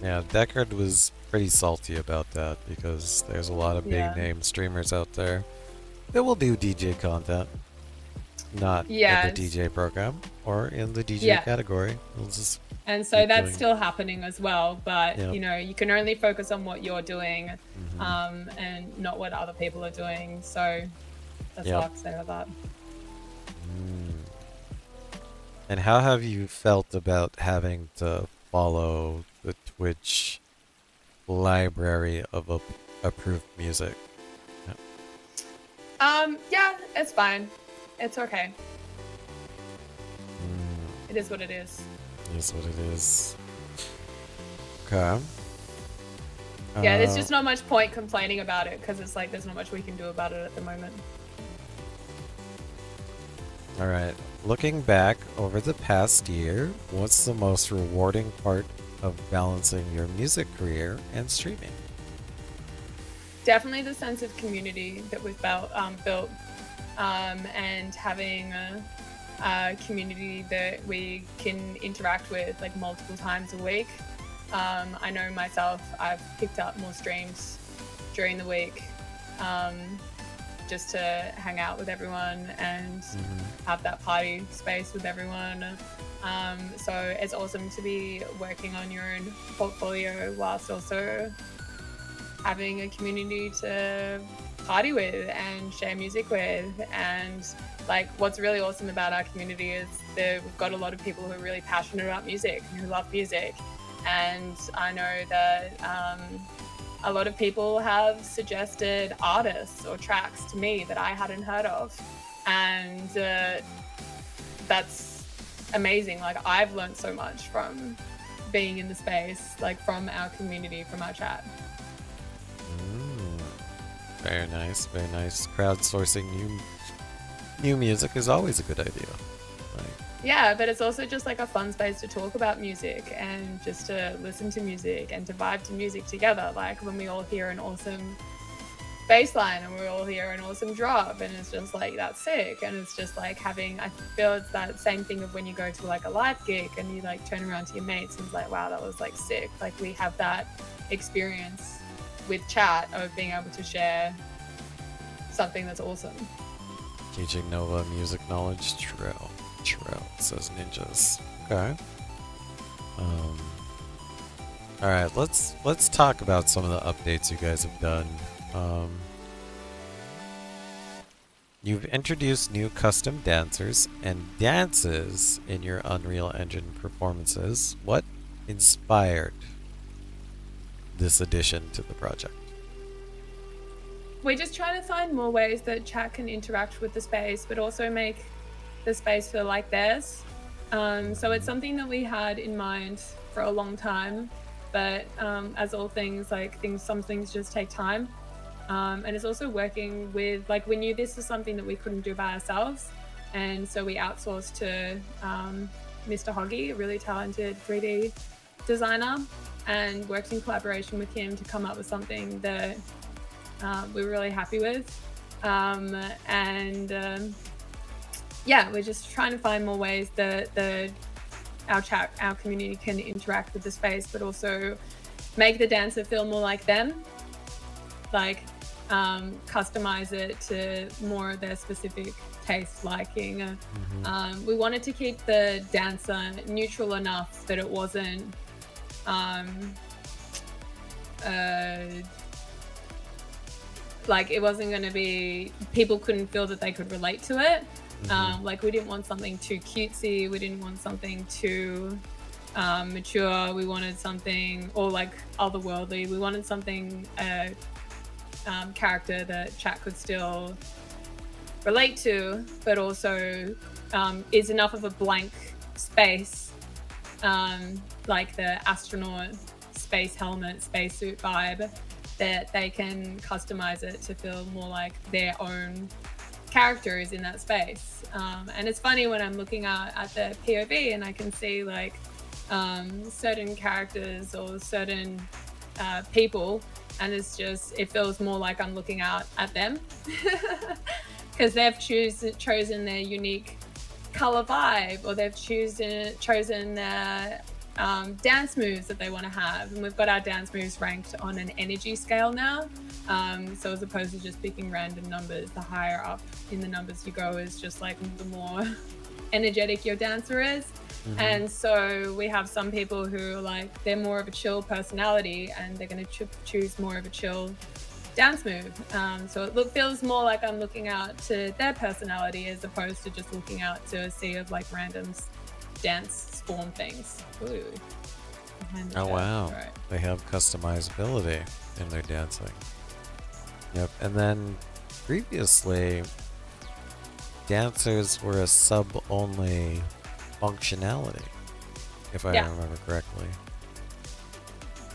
Yeah, Deckard was pretty salty about that because there's a lot of big name streamers out there that will do DJ content, not in the DJ program or in the DJ category. We'll just and so that's still happening as well, but you know, you can only focus on what you're doing and not what other people are doing. So that's all I can say about that. And how have you felt about having to follow the Twitch library of approved music? Yeah, it's fine. It's okay. It is what it is. It is what it is. Okay. Yeah, there's just not much point complaining about it because it's like there's not much we can do about it at the moment. All right. Looking back over the past year, what's the most rewarding part of balancing your music career and streaming? Definitely the sense of community that we've built, and having a community that we can interact with like multiple times a week. I know myself, I've picked up more streams during the week just to hang out with everyone and have that party space with everyone. So it's awesome to be working on your own portfolio whilst also having a community to party with and share music with. And like, what's really awesome about our community is that we've got a lot of people who are really passionate about music and who love music. And I know that a lot of people have suggested artists or tracks to me that I hadn't heard of. And that's amazing. Like, I've learned so much from being in the space, like from our community, from our chat. Very nice, very nice. Crowdsourcing new music is always a good idea. Like, yeah, but it's also just like a fun space to talk about music and just to listen to music and to vibe to music together. Like when we all hear an awesome bass line and we all hear an awesome drop, and it's just like, that's sick. And it's just like having, I feel it's that same thing of when you go to like a live gig and you like turn around to your mates and it's like, wow, that was like sick. Like we have that experience with chat of being able to share something that's awesome. teaching Nova music knowledge. True, says ninjas. Okay. All right, let's talk about some of the updates you guys have done. You've introduced new custom dancers and dances in your Unreal Engine performances. What inspired this addition to the project? We're just trying to find more ways that chat can interact with the space, but also make the space feel like theirs. So it's something that we had in mind for a long time, but as all things, some things just take time. And it's also working with, like, we knew this was something that we couldn't do by ourselves. And so we outsourced to Mr. Hoggy, a really talented 3D designer, and worked in collaboration with him to come up with something that we were really happy with. Yeah, we're just trying to find more ways that our community can interact with the space, but also make the dancer feel more like them. Like, customize it to more of their specific taste liking. We wanted to keep the dancer neutral enough that it wasn't like, it wasn't going to be, people couldn't feel that they could relate to it. Like, we didn't want something too cutesy, we didn't want something too mature, we wanted something, or like otherworldly, we wanted something character that chat could still relate to, but also is enough of a blank space, like the astronaut space helmet, spacesuit vibe, that they can customize it to feel more like their own characters in that space. And it's funny when I'm looking at the POV and I can see like certain characters or certain people, and it's just, it feels more like I'm looking out at them because they've chosen their unique color vibe, or they've chosen their dance moves that they want to have. And we've got our dance moves ranked on an energy scale now. So as opposed to just picking random numbers, the higher up in the numbers you go is just like the more energetic your dancer is. And so we have some people who, like, they're more of a chill personality and they're going to choose more of a chill dance move. So it feels more like I'm looking out to their personality as opposed to just looking out to a sea of like random dance spawn things. Ooh. Oh wow, right. They have customizability in their dancing. Yep, and then previously dancers were a sub-only functionality, if I remember correctly.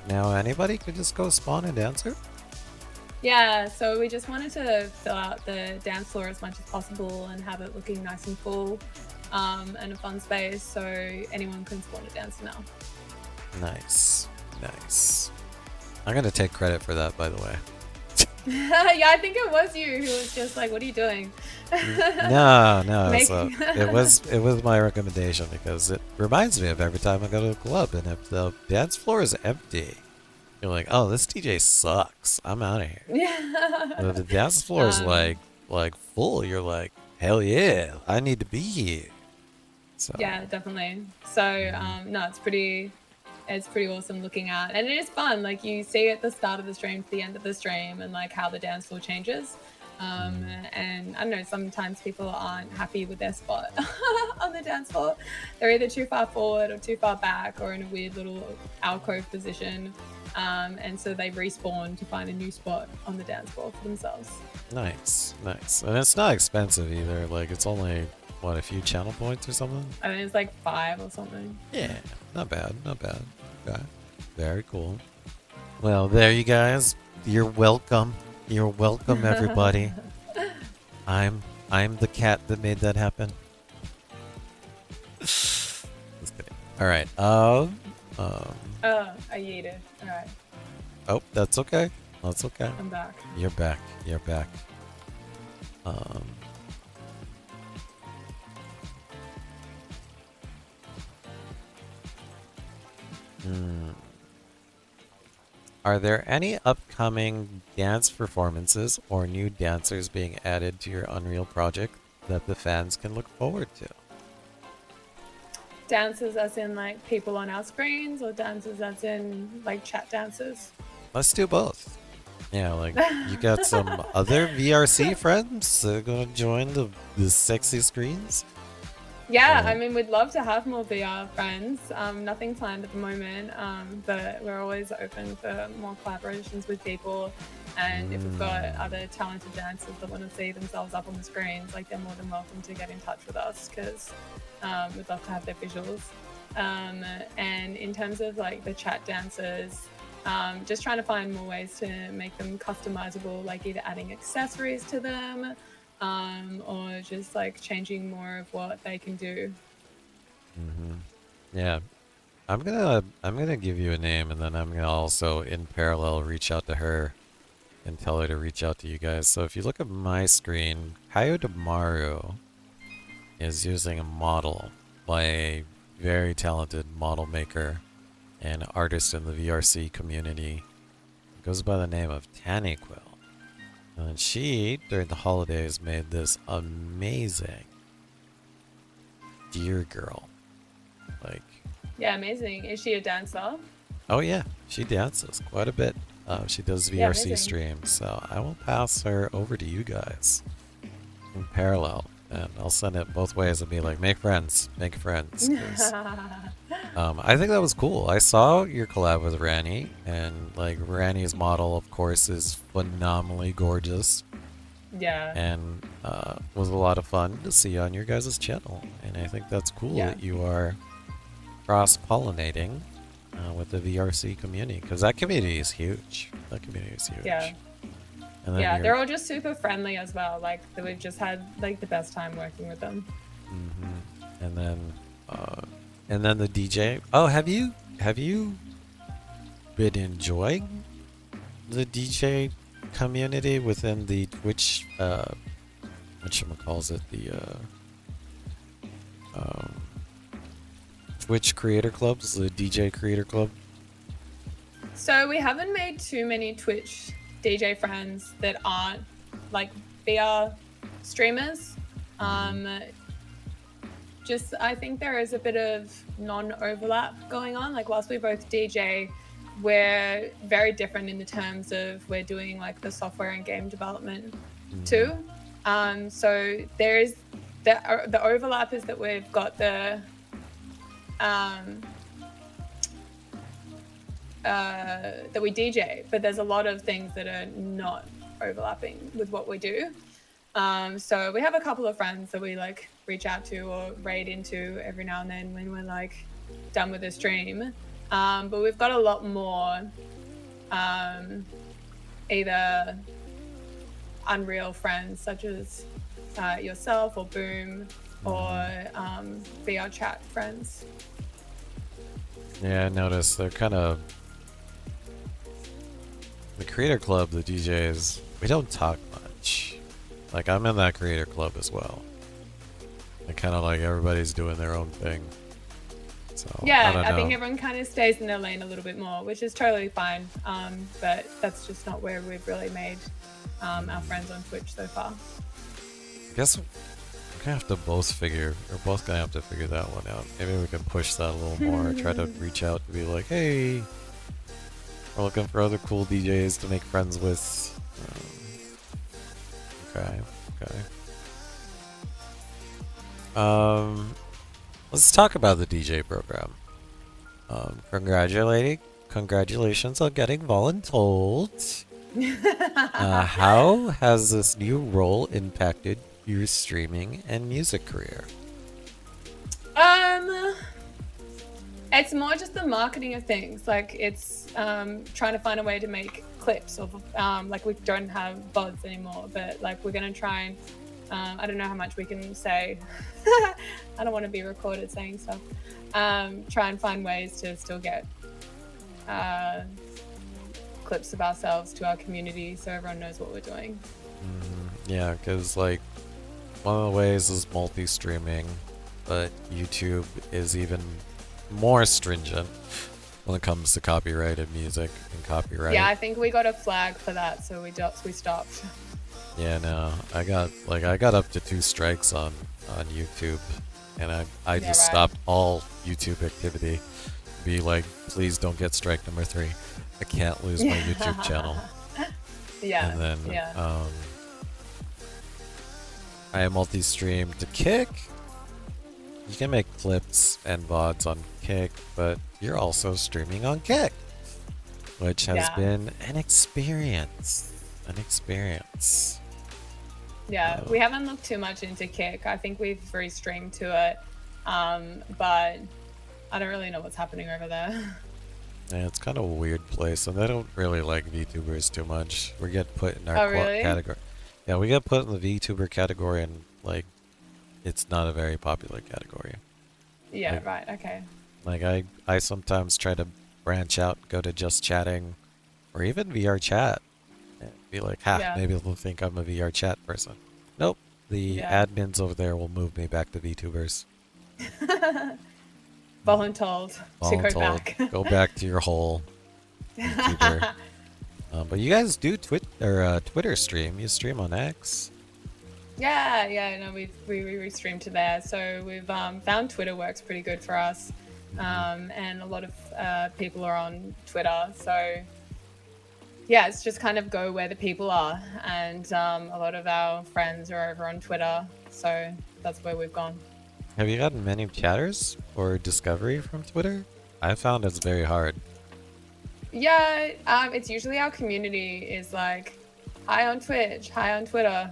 Now anybody could just go spawn a dancer? Yeah, so we just wanted to fill out the dance floor as much as possible and have it looking nice and full, and a fun space, so anyone can spawn a dancer now. Nice. I'm gonna take credit for that, by the way. Yeah, I think it was you who was just like, what are you doing? No. So it was my recommendation because it reminds me of every time I go to a club, and if the dance floor is empty, you're like, oh, this DJ sucks, I'm out of here. Yeah. But if the dance floor is like full, you're like, hell yeah, I need to be here. So Yeah, definitely. So no, it's pretty awesome looking at, and it is fun. Like you see at the start of the stream to the end of the stream, and like how the dance floor changes. And I don't know, sometimes people aren't happy with their spot on the dance floor. They're either too far forward or too far back or in a weird little alcove position. And so they respawn to find a new spot on the dance floor for themselves. Nice, nice. And it's not expensive either. Like, it's only, what, a few channel points or something? I think it's like 5 or something. Yeah, not bad, not bad. Okay. Very cool. Well, there you guys. You're welcome. You're welcome, everybody. I'm the cat that made that happen. Just kidding. All right. I yeeted. All right. Oh, that's okay. That's okay. I'm back. You're back. You're back. Are there any upcoming dance performances or new dancers being added to your Unreal project that the fans can look forward to? Dancers as in like people on our screens, or dancers as in like chat dancers? Let's do both. Yeah, like you got some other VRC friends that are gonna join the sexy screens? Yeah, I mean, we'd love to have more VR friends. Nothing planned at the moment, but we're always open for more collaborations with people. And if we've got other talented dancers that want to see themselves up on the screens, like they're more than welcome to get in touch with us because we'd love to have their visuals. And in terms of like the chat dancers, just trying to find more ways to make them customizable, like either adding accessories to them, or just like changing more of what they can do. Yeah, I'm gonna give you a name, and then I'm gonna also in parallel reach out to her and tell her to reach out to you guys. So if you look at my screen, Kayodamaru is using a model by a very talented model maker and artist in the VRC community. It goes by the name of Taniquil. And she, during the holidays, made this amazing deer girl. Like, Yeah, amazing. Is she a dancer? oh yeah, she dances quite a bit. She does Yeah, VRC amazing. streams, so I will pass her over to you guys in parallel, and I'll send it both ways and be like, make friends, make friends. 'Cause, I think that was cool. I saw your collab with Rani, and like Rani's model, of course, is phenomenally gorgeous, Yeah. and was a lot of fun to see on your guys' channel. And I think that's cool Yeah. that you are cross-pollinating with the VRC community, because that community is huge. That community is huge. Yeah. And then Yeah, you're- they're all just super friendly as well. Like we've just had like the best time working with them. And then the DJ. Oh, have you been enjoying the DJ community within the Twitch? Whatchamacalls it? The Twitch Creator Clubs, the DJ Creator Club. So we haven't made too many Twitch DJ friends that aren't like VR streamers. Just I think there is a bit of non-overlap going on. Like whilst we both DJ, we're very different in the terms of we're doing like the software and game development too. So there is the overlap is that we've got the that we DJ, but there's a lot of things that are not overlapping with what we do. So we have a couple of friends that we like reach out to or raid into every now and then when we're like done with the stream. But we've got a lot more either Unreal friends such as yourself or Boom or VR chat friends. Yeah, I noticed they're kind of the Creator Club. The DJs, we don't talk much. Like I'm in that Creator Club as well. And kind of like everybody's doing their own thing. So Yeah, I I think know. everyone kind of stays in their lane a little bit more, which is totally fine. But that's just not where we've really made our friends on Twitch so far. I guess We're gonna have to both figure. We're both gonna have to figure that one out. Maybe we can push that a little more. Try to reach out to be like, hey, we're looking for other cool DJs to make friends with. Okay, okay. Let's talk about the DJ program. Congratulations on getting voluntold. How has this new role impacted your streaming and music career? It's more just the marketing of things. Like it's trying to find a way to make clips of like we don't have VODs anymore, but like we're gonna try and I don't know how much we can say. I don't want to be recorded saying stuff. Try and find ways to still get clips of ourselves to our community so everyone knows what we're doing. Yeah, because like one of the ways is multi-streaming, but YouTube is even more stringent when it comes to copyrighted music and copyright. Yeah, I think we got a flag for that, so we stopped. Yeah, no, I got up to 2 strikes on YouTube, and I just stopped all YouTube activity. Be like, please don't get strike number 3. I can't lose my YouTube channel. Yeah. And then I multi-stream to Kick. You can make clips and VODs on Kick, but you're also streaming on Kick, which has been an experience. Yeah, we haven't looked too much into Kick. I think we've restreamed to it, but I don't really know what's happening over there. Yeah, it's kind of a weird place, and they don't really like VTubers too much. We get put in our category. Yeah, we get put in the VTuber category, and like, it's not a very popular category. Yeah, like, right. Okay. Like I sometimes try to branch out, go to just chatting, or even VR chat. And be like, maybe they'll think I'm a VR chat person. Nope. The admins over there will move me back to VTubers. Voluntold to go back. Go back to your hole, VTuber. But you guys do Twitter stream. You stream on X. Yeah. No, we restream to there. So we've found Twitter works pretty good for us, and a lot of people are on Twitter. So yeah, it's just kind of go where the people are, and a lot of our friends are over on Twitter. So that's where we've gone. Have you gotten many chatters or discovery from Twitter? I found it's very hard. Yeah, it's usually our community is like, hi on Twitch, hi on Twitter.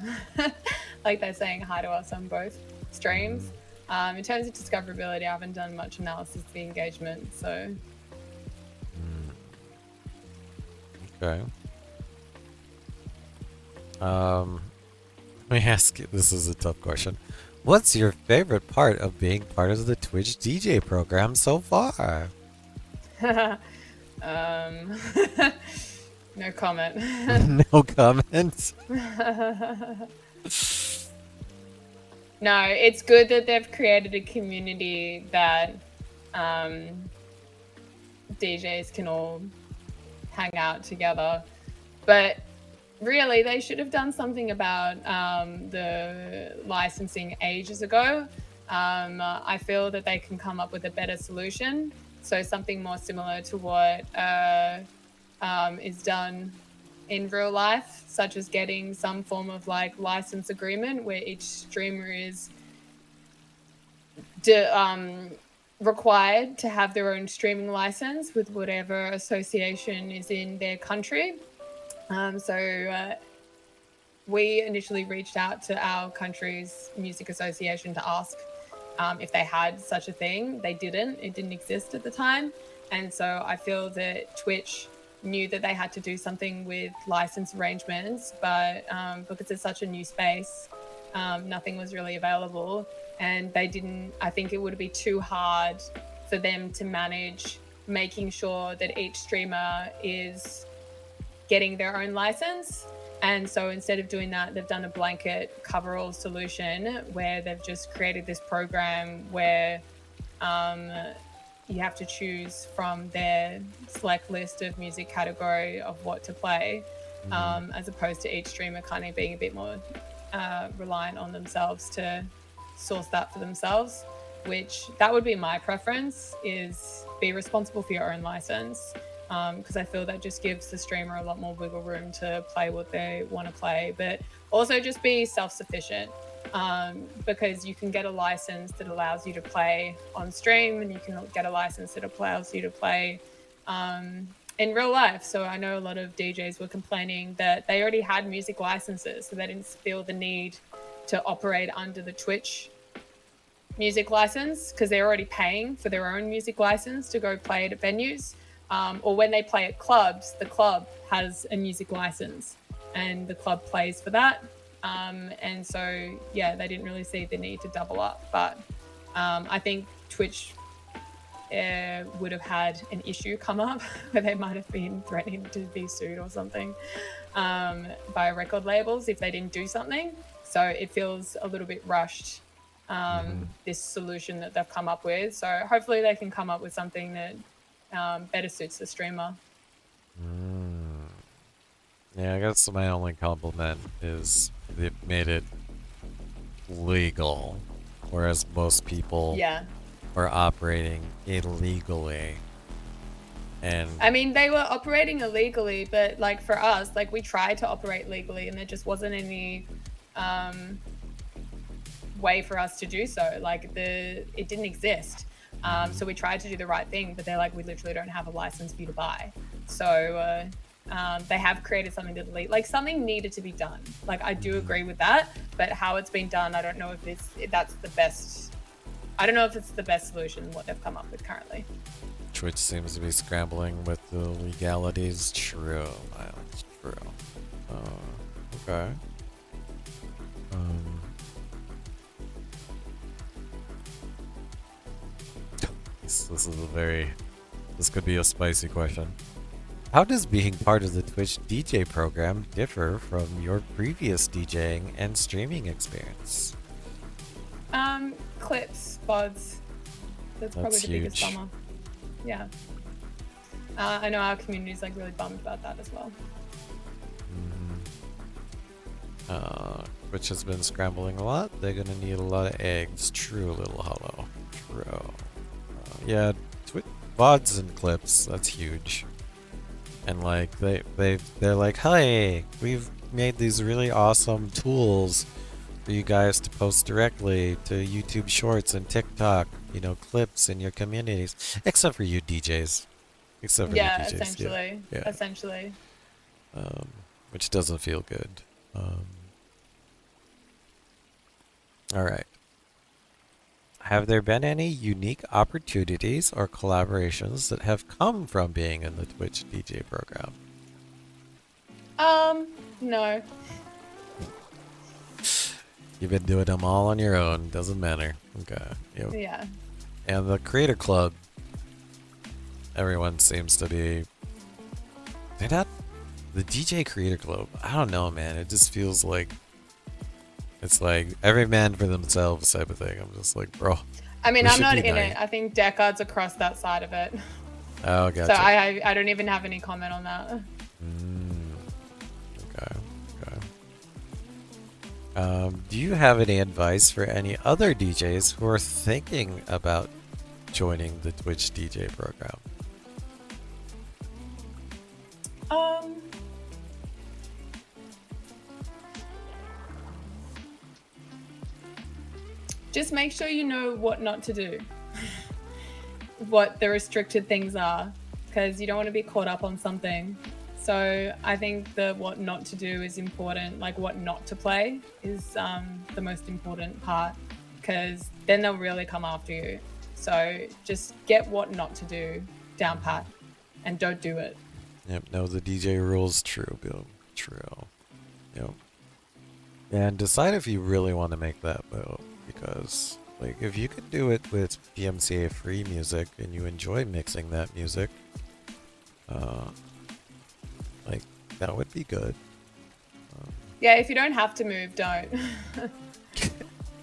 Like they're saying hi to us on both streams. In terms of discoverability, I haven't done much analysis of the engagement, so. Okay. Let me ask you, this is a tough question. What's your favorite part of being part of the Twitch DJ program so far? No comment. No comment? No, it's good that they've created a community that DJs can all hang out together. But really, they should have done something about the licensing ages ago. I feel that they can come up with a better solution. So something more similar to what is done in real life, such as getting some form of like license agreement where each streamer is required to have their own streaming license with whatever association is in their country. So we initially reached out to our country's music association to ask if they had such a thing. They didn't. It didn't exist at the time. And so I feel that Twitch knew that they had to do something with license arrangements, but because it's such a new space, nothing was really available. And they didn't, I think it would be too hard for them to manage making sure that each streamer is getting their own license. And so instead of doing that, they've done a blanket cover-all solution where they've just created this program where you have to choose from their select list of music category of what to play, as opposed to each streamer kind of being a bit more reliant on themselves to source that for themselves, which that would be my preference, is be responsible for your own license. Because I feel that just gives the streamer a lot more wiggle room to play what they want to play, but also just be self-sufficient. Because you can get a license that allows you to play on stream, and you can get a license that allows you to play in real life. So I know a lot of DJs were complaining that they already had music licenses, so they didn't feel the need to operate under the Twitch music license because they're already paying for their own music license to go play it at venues. Or when they play at clubs, the club has a music license and the club plays for that. And so, yeah, they didn't really see the need to double up. But I think Twitch would have had an issue come up where they might have been threatening to be sued or something by record labels if they didn't do something. So it feels a little bit rushed, this solution that they've come up with. So hopefully they can come up with something that better suits the streamer. Yeah, I guess my only compliment is they've made it legal, whereas most people are operating illegally. And I mean, they were operating illegally, but like for us, like we tried to operate legally, and there just wasn't any way for us to do so. Like it didn't exist. So we tried to do the right thing, but they're like, we literally don't have a license for you to buy. So they have created something to delete. Like something needed to be done. Like I do agree with that, but how it's been done, I don't know if that's the best. I don't know if it's the best solution what they've come up with currently. Twitch seems to be scrambling with the legalities. True, Miles. True. Okay. This could be a spicy question. How does being part of the Twitch DJ program differ from your previous DJing and streaming experience? Clips, VODs. That's probably the biggest huge. bummer. Yeah. I know our community is like really bummed about that as well. Twitch has been scrambling a lot. They're gonna need a lot of eggs. True, little hollow. True. Yeah, VODs and clips. That's huge. And like they're like, hey, we've made these really awesome tools for you guys to post directly to YouTube Shorts and TikTok, clips in your communities, except for you DJs. Except for you DJs. Essentially. Yeah. Essentially. Which doesn't feel good. All right. Have there been any unique opportunities or collaborations that have come from being in the Twitch DJ program? No. You've been doing them all on your own. Doesn't matter. Okay. Yeah. And the Creator Club, everyone seems to be... They're not... The DJ Creator Club, I don't know, man. It just feels like... It's like every man for themselves type of thing. I'm just like, bro. I mean, I'm not in it. I think Deckard's across that side of it. Oh, gotcha. So I don't even have any comment on that. Okay. Do you have any advice for any other DJs who are thinking about joining the Twitch DJ program? Just make sure you know what not to do, what the restricted things are, because you don't want to be caught up on something. So I think the what not to do is important, like what not to play is the most important part, because then they'll really come after you. So just get what not to do down pat and don't do it. Yep, no, the DJ rules. True, Bill. True. Yep. And decide if you really want to make that move. Because, like, if you could do it with PMCA free music and you enjoy mixing that music, like, that would be good. Yeah, if you don't have to move, don't.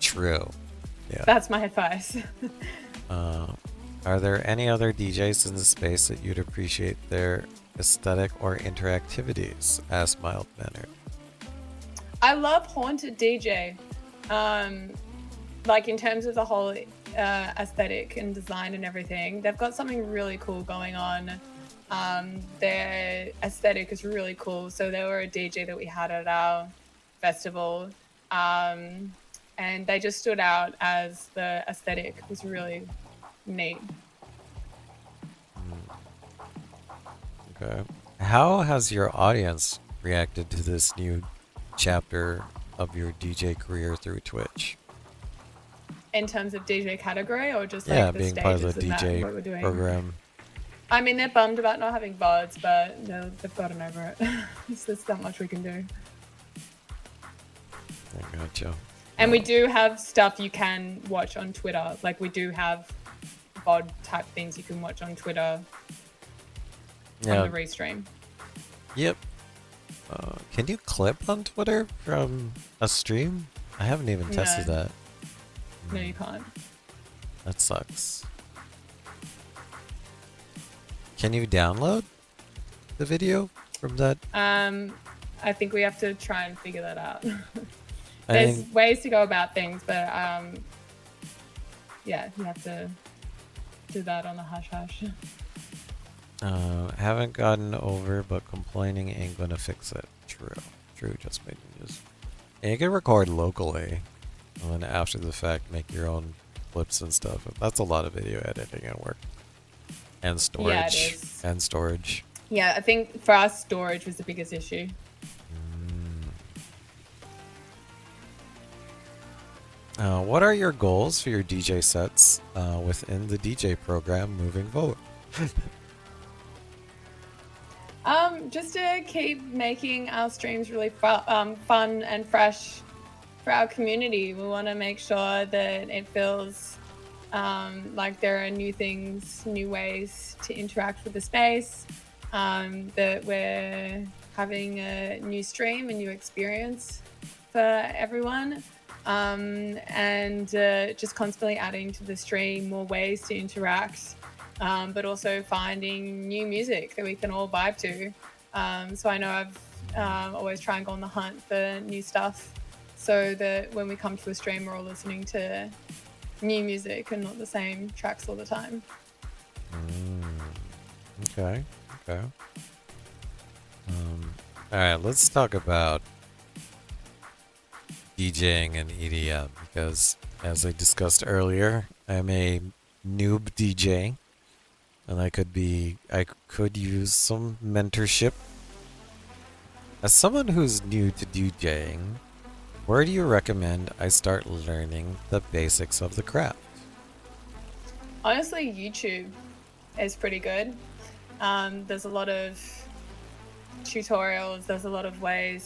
True. Yeah. That's my advice. Are there any other DJs in the space that you'd appreciate their aesthetic or interactivities? Asked Mild Mannered. I love Haunted DJ. like in terms of the whole aesthetic and design and everything, they've got something really cool going on. Their aesthetic is really cool. So they were a DJ that we had at our festival, and they just stood out as the aesthetic was really neat. Okay. How has your audience reacted to this new chapter of your DJ career through Twitch? In terms of DJ category, or just Yeah, like the being part of the stages and that, DJ what we're doing? program. I mean, they're bummed about not having VODs, but they've gotten over it. There's not much we can do. I gotcha. And we do have stuff you can watch on Twitter. Like we do have VOD type things you can watch on Twitter Yeah. from the restream. Yep. Can you clip on Twitter from a stream? I haven't even tested No. that. No, you can't. That sucks. Can you download the video from that? I think we have to try and figure that out. I There's think, ways to go about things, but yeah, you have to do that on the hush hush. haven't gotten over, but complaining ain't gonna fix it. True, just made news. And you can record locally, and then after the fact make your own clips and stuff. That's a lot of video editing and work. And storage. Yeah, it is. And storage. Yeah, I think for us, storage was the biggest issue. What are your goals for your DJ sets within the DJ program moving forward? Just to keep making our streams really fun and fresh for our community. We want to make sure that it feels like there are new things, new ways to interact with the space, that we're having a new stream, a new experience for everyone, and just constantly adding to the stream more ways to interact, but also finding new music that we can all vibe to. So I know I've always try and go on the hunt for new stuff so that when we come to a stream, we're all listening to new music and not the same tracks all the time. Okay. Alright, let's talk about DJing and EDM because, as I discussed earlier, I'm a noob DJ and I could use some mentorship. As someone who's new to DJing, where do you recommend I start learning the basics of the craft? Honestly, YouTube is pretty good. There's a lot of tutorials, there's a lot of a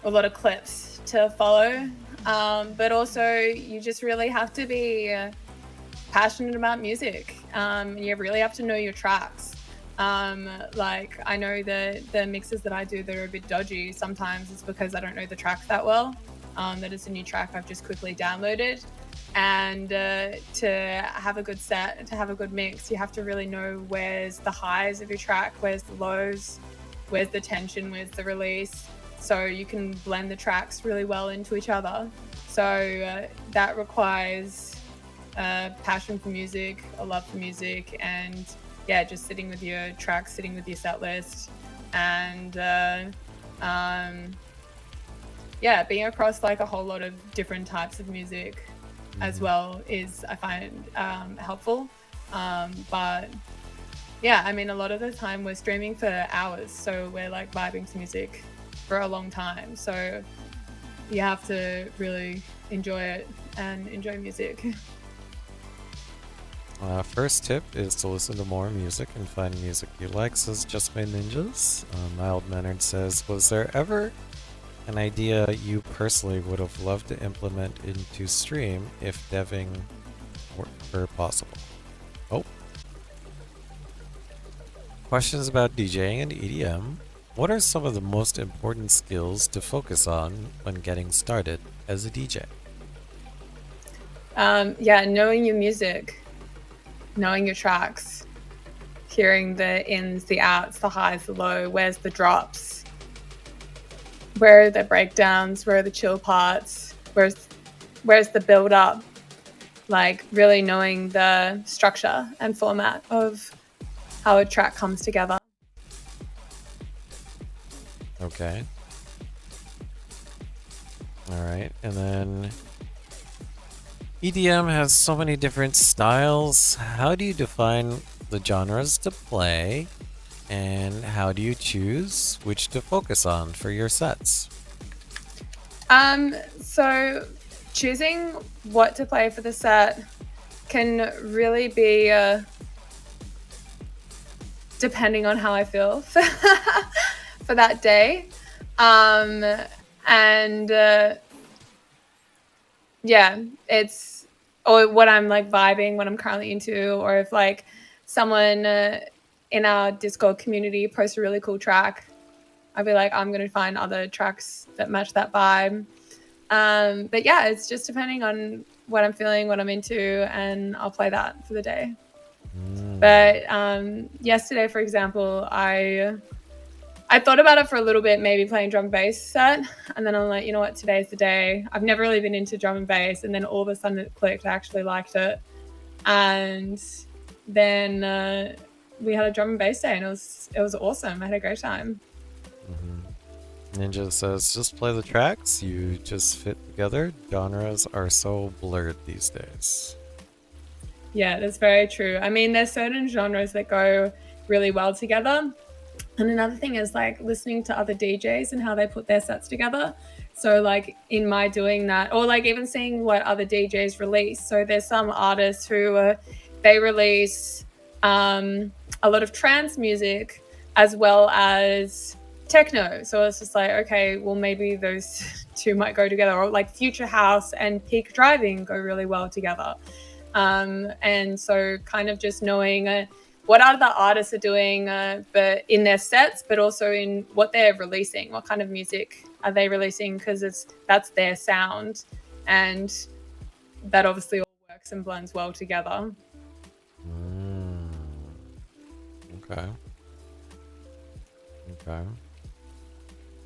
lot of clips to follow, but also you just really have to be passionate about music. You really have to know your tracks. Like I know that the mixes that I do that are a bit dodgy, sometimes it's because I don't know the track that well. That is a new track I've just quickly downloaded. And to have a good set, to have a good mix, you have to really know where's the highs of your track, where's the lows, where's the tension, where's the release. So you can blend the tracks really well into each other. So that requires passion for music, a love for music, and yeah, just sitting with your tracks, sitting with your set list, and yeah, being across like a whole lot of different types of music as well is, I find, helpful. But yeah, I mean, a lot of the time we're streaming for hours, so we're like vibing to music for a long time. So you have to really enjoy it and enjoy music. First tip is to listen to more music and find music you like, says Just My Ninjas. Mild Mannered says, was there ever an idea you personally would have loved to implement into stream if deving were possible? Oh. Questions about DJing and EDM. What are some of the most important skills to focus on when getting started as a DJ? Yeah, knowing your music, knowing your tracks, hearing the ins, the outs, the highs, the low, where's the drops, where are the breakdowns, where are the chill parts, where's whereas the build up, like really knowing the structure and format of how a track comes together. Okay. All right, and then EDM has so many different styles. How do you define the genres to play, and how do you choose which to focus on for your sets? So choosing what to play for the set can really be depending on how I feel for that day. And yeah, it's or what I'm like vibing, what I'm currently into, or if like someone in our Discord community posts a really cool track, I'll be like, I'm gonna find other tracks that match that vibe. But yeah, it's just depending on what I'm feeling, what I'm into, and I'll play that for the day. But yesterday, for example, I thought about it for a little bit, maybe playing drum and bass set, and then I'm like, you know what, today's the day. I've never really been into drum and bass, and then all of a sudden it clicked. I actually liked it, and then we had a drum and bass day, and it was awesome. I had a great time. Ninja says, just play the tracks, you just fit together. Genres are so blurred these days. Yeah, that's very true. I mean, there's certain genres that go really well together. And another thing is like listening to other DJs and how they put their sets together. So like in my doing that, or like even seeing what other DJs release. So there's some artists who they release a lot of trance music as well as techno. So it's just like, okay, well maybe those two might go together. Or like future house and peak driving go really well together. And so kind of just knowing what other artists are doing, but in their sets, but also in what they're releasing. What kind of music are they releasing? Because that's their sound, and that obviously all works and blends well together. Okay. Okay.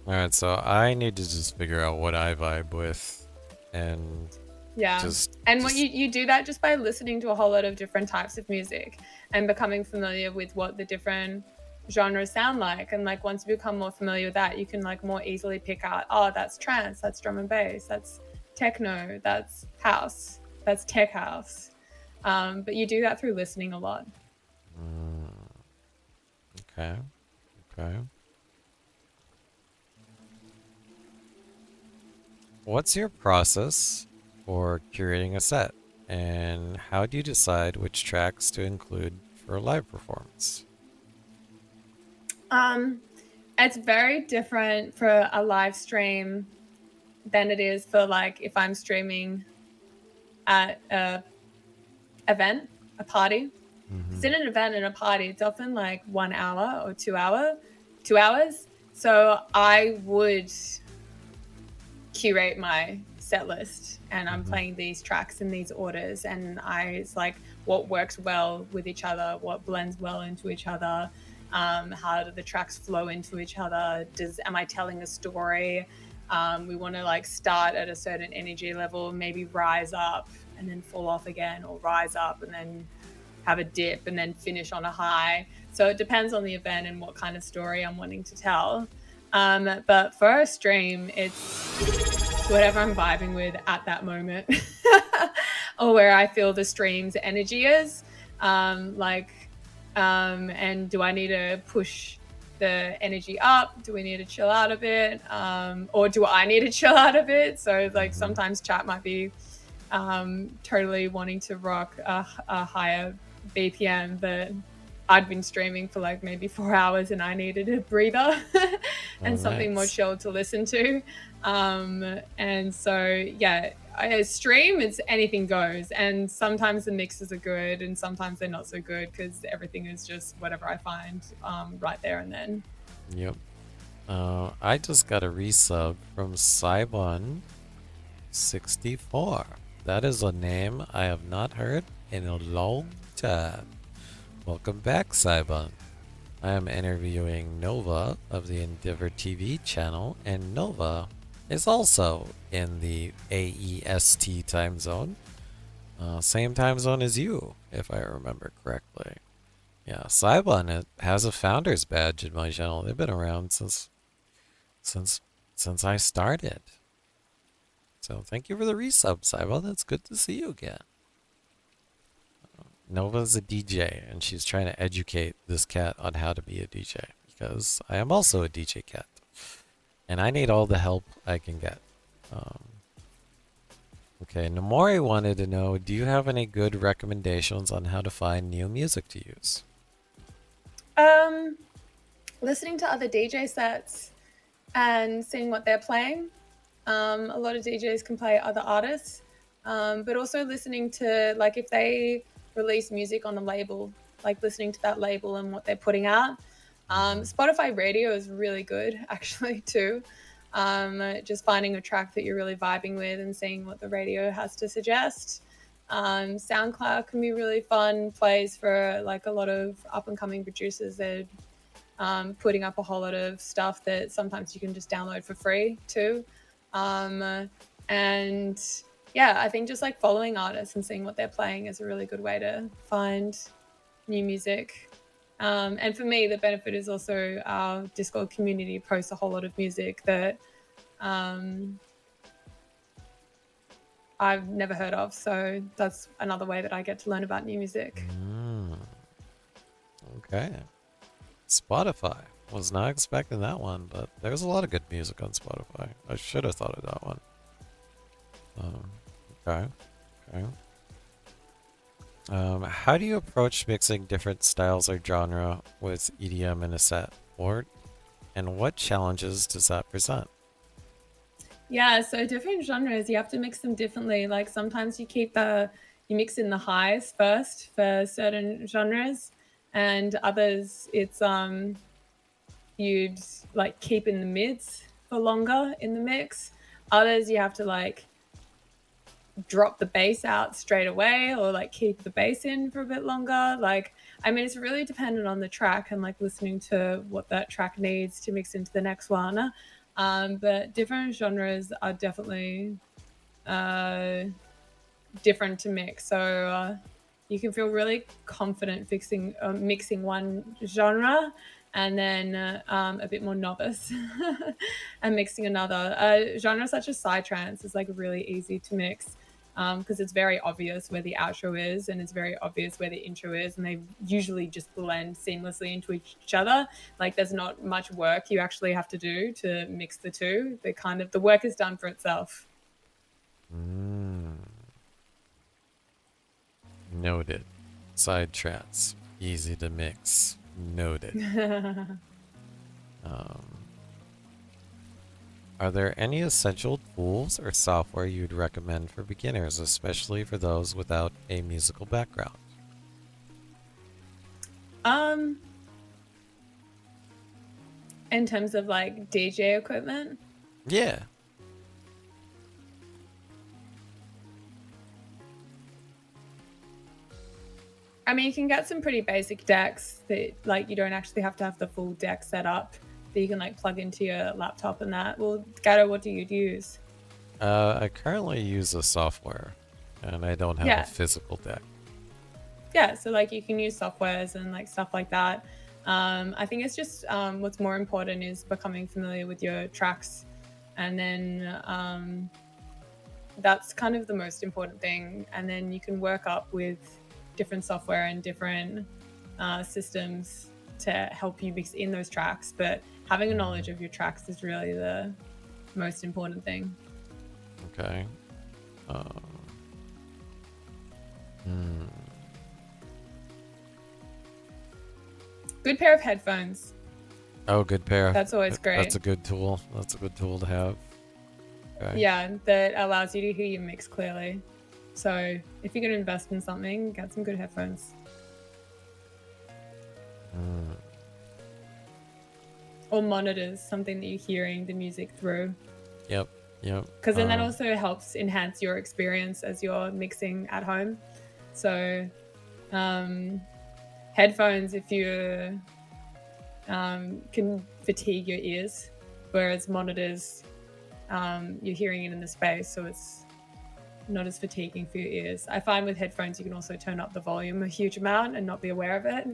All right, so I need to just figure out what I vibe with, and yeah. What you do that just by listening to a whole lot of different types of music and becoming familiar with what the different genres sound like. And like once you become more familiar with that, you can like more easily pick out, oh, that's trance, that's drum and bass, that's techno, that's house, that's tech house. But you do that through listening a lot. Okay. Okay. What's your process for curating a set, and how do you decide which tracks to include for a live performance? It's very different for a live stream than it is for like if I'm streaming at a event, a party. It's in an event and a party, it's often like 1 hour or 2 hours. So I would curate my set list, and I'm playing these tracks in these orders, and it's like what works well with each other, what blends well into each other, how do the tracks flow into each other, am I telling a story? We want to like start at a certain energy level, maybe rise up and then fall off again, or rise up and then have a dip and then finish on a high. So it depends on the event and what kind of story I'm wanting to tell. But for a stream, it's whatever I'm vibing with at that moment or where I feel the stream's energy is. And do I need to push the energy up? Do we need to chill out a bit? Or do I need to chill out a bit? So like sometimes chat might be totally wanting to rock a higher BPM, but I'd been streaming for like maybe 4 hours and I needed a breather and something more chill to listen to. And so, yeah, a stream, it's anything goes. And sometimes the mixes are good and sometimes they're not so good because everything is just whatever I find right there and then. Yep. I just got a resub from Saibon64. That is a name I have not heard in a long time. Welcome back, Saibon. I am interviewing Nova of the ENDVRtv Channel, and Nova is also in the AEST time zone. Same time zone as you, if I remember correctly. Yeah, Cybon has a founder's badge in my channel. They've been around since since I started. So thank you for the resub, Cybon. That's good to see you again. Nova's a DJ, and she's trying to educate this cat on how to be a DJ because I am also a DJ cat, and I need all the help I can get. Um, okay, Namori wanted to know, do you have any good recommendations on how to find new music to use? Listening to other DJ sets and seeing what they're playing. A lot of DJs can play other artists, but also listening to, like, if they release music on a label, like listening to that label and what they're putting out. Spotify radio is really good, actually, too. Just finding a track that you're really vibing with and seeing what the radio has to suggest. SoundCloud can be really fun place for like a lot of up and coming producers. They're putting up a whole lot of stuff that sometimes you can just download for free too. And yeah, I think just like following artists and seeing what they're playing is a really good way to find new music. And for me, the benefit is also our Discord community posts a whole lot of music that I've never heard of. So that's another way that I get to learn about new music. Okay. Spotify. Was not expecting that one, but there's a lot of good music on Spotify. I should have thought of that one. Okay. Okay. How do you approach mixing different styles or genre with EDM in a set? And what challenges does that present? Yeah, so different genres, you have to mix them differently. Like sometimes you mix in the highs first for certain genres, and others it's you'd like keep in the mids for longer in the mix. Others you have to like drop the bass out straight away or like keep the bass in for a bit longer. Like, I mean, it's really dependent on the track and like listening to what that track needs to mix into the next one. But different genres are definitely different to mix. So you can feel really confident mixing one genre and then a bit more novice and mixing another. Genre such as psytrance is like really easy to mix because it's very obvious where the outro is and it's very obvious where the intro is, and they usually just blend seamlessly into each other. Like there's not much work you actually have to do to mix the two. The work is done for itself. Noted. Side tracks. Easy to mix. Noted. Are there any essential tools or software you'd recommend for beginners, especially for those without a musical background? In terms of like DJ equipment? Yeah. I mean, you can get some pretty basic decks that like you don't actually have to have the full deck set up that you can like plug into your laptop and that. Well, Gato, what do you use? I currently use a software, and I don't have a physical deck. Yeah, so like you can use softwares and like stuff like that. I think it's just what's more important is becoming familiar with your tracks, and then that's kind of the most important thing. And then you can work up with different software and different systems to help you mix in those tracks. But having a knowledge of your tracks is really the most important thing. Okay. Good pair of headphones. Oh, good pair. That's always great. That's a good tool. That's a good tool to have. Okay. Yeah, that allows you to hear your mix clearly. So if you're going to invest in something, get some good headphones. Or monitors, something that you're hearing the music through. Yep. Because then that also helps enhance your experience as you're mixing at home. So headphones, if you can fatigue your ears, whereas monitors you're hearing it in the space, so it's not as fatiguing for your ears. I find with headphones you can also turn up the volume a huge amount and not be aware of it,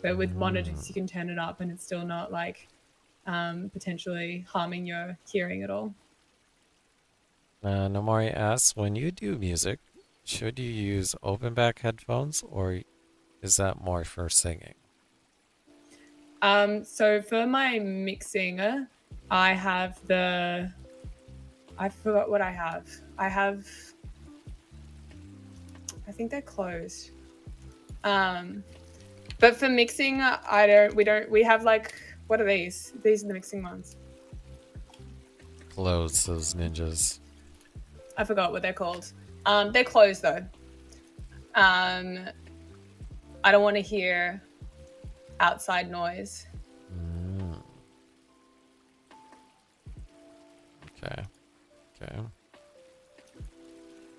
but with monitors you can turn it up and it's still not like potentially harming your hearing at all. Nomori asks, when you do music, should you use open back headphones or is that more for singing? So for my mixing, I have I forgot what I have. I think they're closed. But for mixing, we have like, what are these? These are the mixing ones. Close those ninjas. I forgot what they're called. They're closed though. I don't want to hear outside noise. Okay. Okay.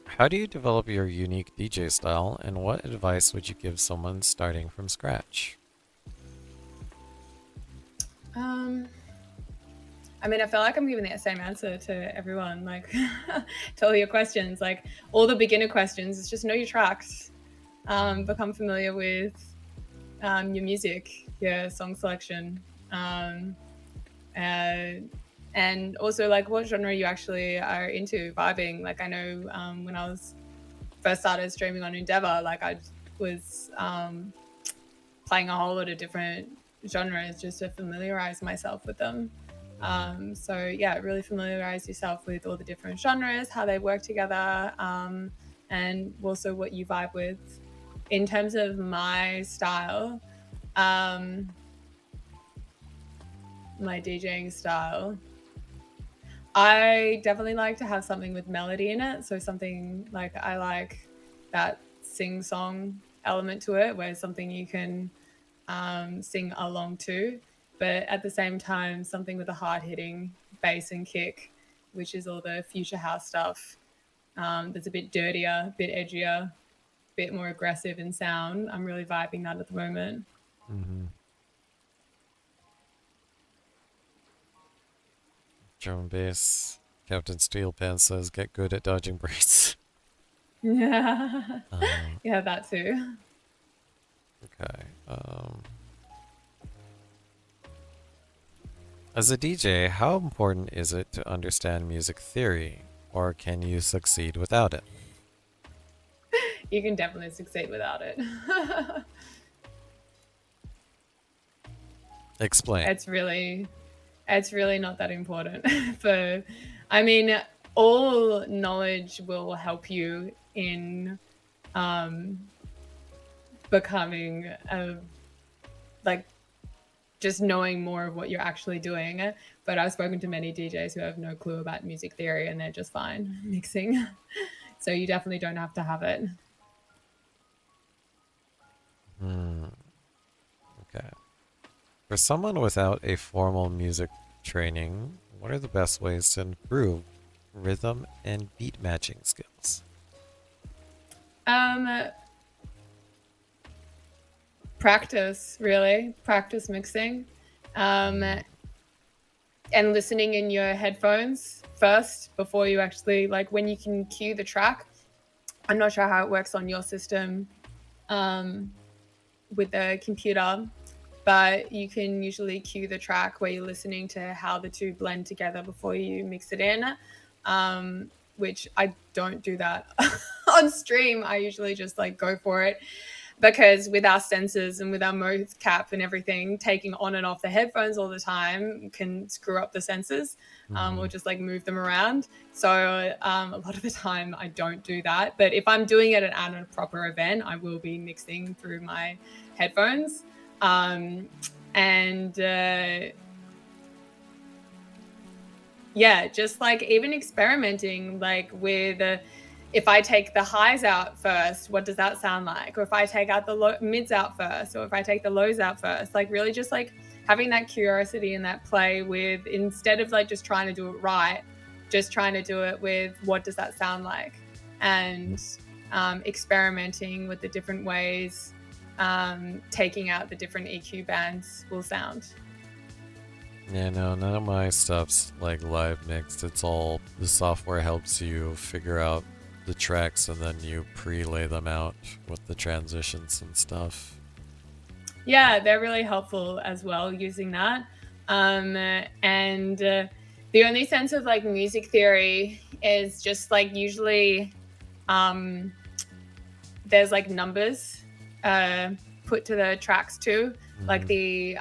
How do you develop your unique DJ style, and what advice would you give someone starting from scratch? I mean, I feel like I'm giving the same answer to everyone, like to all your questions, like all the beginner questions. It's just know your tracks, become familiar with your music, your song selection, and also like what genre you actually are into, vibing. Like I know when I was first started streaming on Endeavor, like I was playing a whole lot of different genres just to familiarize myself with them. So yeah, really familiarize yourself with all the different genres, how they work together, and also what you vibe with. In terms of my style, my DJing style, I definitely like to have something with melody in it. So something like, I like that sing-song element to it, where it's something you can sing along to, but at the same time, something with a hard-hitting bass and kick, which is all the future house stuff. That's a bit dirtier, a bit edgier, a bit more aggressive in sound. I'm really vibing that at the moment. Drum and bass. Captain Steelpan says, get good at dodging braids. Yeah, yeah, that too. Okay. As a DJ, how important is it to understand music theory, or can you succeed without it? You can definitely succeed without it. Explain. It's really not that important. But I mean, all knowledge will help you in becoming like just knowing more of what you're actually doing. But I've spoken to many DJs who have no clue about music theory and they're just fine mixing. So you definitely don't have to have it. Okay. For someone without a formal music training, what are the best ways to improve rhythm and beat matching skills? Practice, really. Practice mixing. And listening in your headphones first before you actually, like when you can cue the track. I'm not sure how it works on your system with the computer, but you can usually cue the track where you're listening to how the two blend together before you mix it in, which I don't do that on stream. I usually just like go for it, because with our sensors and with our mouth cap and everything, taking on and off the headphones all the time can screw up the sensors, or just like move them around. So a lot of the time I don't do that. But if I'm doing it at a proper event, I will be mixing through my headphones. Yeah, just like even experimenting, like with if I take the highs out first, what does that sound like? Or if I take out the mids out first, or if I take the lows out first, like really just like having that curiosity and that play with, instead of like just trying to do it right, just trying to do it with what does that sound like, and experimenting with the different ways taking out the different EQ bands will sound. Yeah, no, none of my stuff's like live mixed. It's all the software helps you figure out the tracks and then you pre-lay them out with the transitions and stuff. Yeah, they're really helpful as well using that. And the only sense of like music theory is just like usually um, there's like numbers put to the tracks too. Like the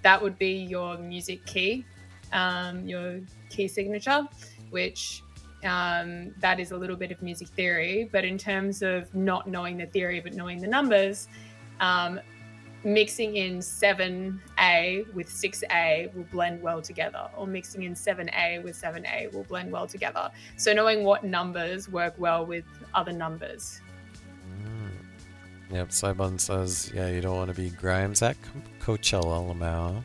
that would be your music key, your key signature, which that is a little bit of music theory. But in terms of not knowing the theory but knowing the numbers, mixing in 7A with 6A will blend well together, or mixing in 7A with 7A will blend well together. So knowing what numbers work well with other numbers. Yep, Saibon says, yeah, you don't want to be Grimes at Coachella, Lamau.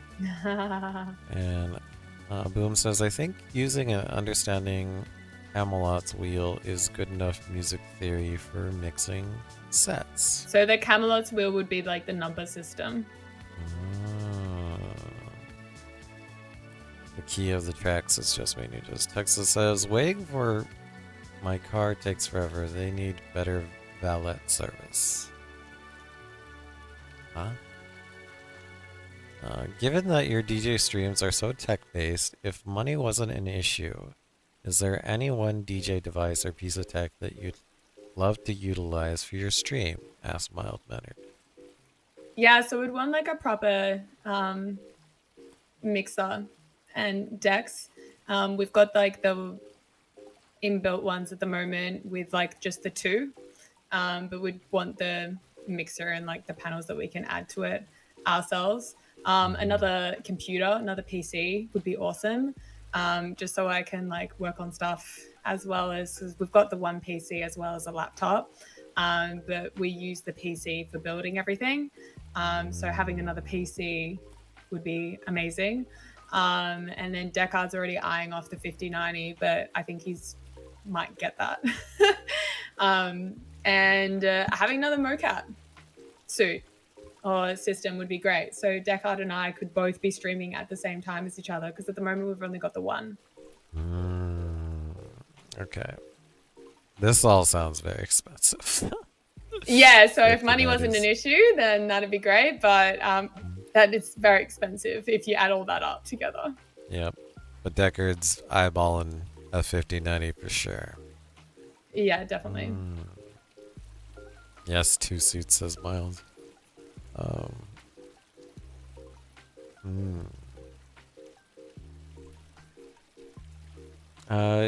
And Boom says, I think using and understanding Camelot's wheel is good enough music theory for mixing sets. So the Camelot's wheel would be like the number system. The key of the tracks is just manuals. Texas says, waiting for my car takes forever. They need better valet service. Huh? Given that your DJ streams are so tech-based, if money wasn't an issue, is there any one DJ device or piece of tech that you'd love to utilize for your stream? Asked Mild Mannered. Yeah, so we'd want like a proper mixer and decks. We've got like the inbuilt ones at the moment with like just the two, but we'd want the mixer and like the panels that we can add to it ourselves. Another computer, another PC would be awesome, just so I can like work on stuff, as well as, cause we've got the one PC as well as a laptop, but we use the PC for building everything. So having another PC would be amazing. And then Deckard's already eyeing off the 5090, but I think he's might get that. And having another mocap suit or system would be great. So Deckard and I could both be streaming at the same time as each other, because at the moment we've only got the one. Okay. This all sounds very expensive. Yeah, so if money wasn't an issue, then that'd be great. But that is very expensive if you add all that up together. Yep. But Deckard's eyeballing a 5090 for sure. Yeah, definitely. Yes, 2 suits, says Mild.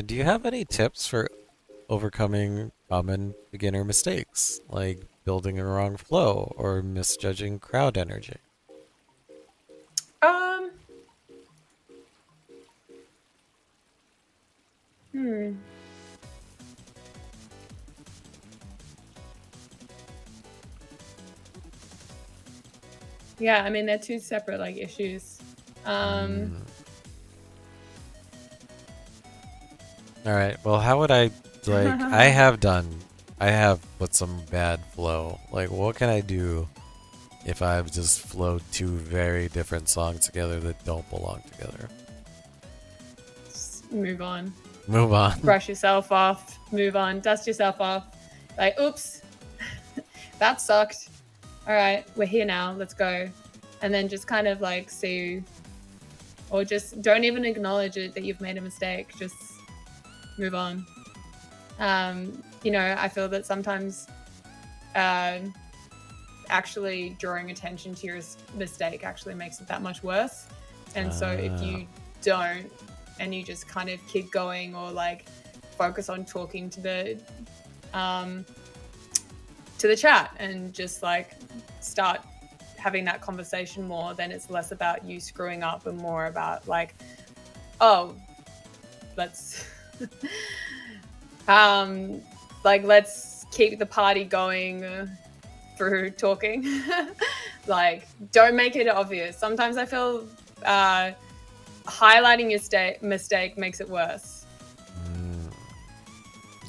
Do you have any tips for overcoming common beginner mistakes, like building a wrong flow or misjudging crowd energy? Yeah, I mean, they're two separate like issues. Alright, well, how would I, like, I have put some bad flow. Like, what can I do if I've just flowed two very different songs together that don't belong together? Just move on. Move on. Brush yourself off. Move on. Dust yourself off. Like, oops, that sucked. All right, we're here now. Let's go. And then just kind of like see, or just don't even acknowledge it that you've made a mistake. Just move on. You know, I feel that sometimes actually drawing attention to your mistake actually makes it that much worse. And so if you don't, and you just kind of keep going, or like focus on talking to the chat and just like start having that conversation more, then it's less about you screwing up and more about like, oh, let's let's keep the party going through talking. Like, don't make it obvious. Sometimes I feel highlighting your mistake makes it worse.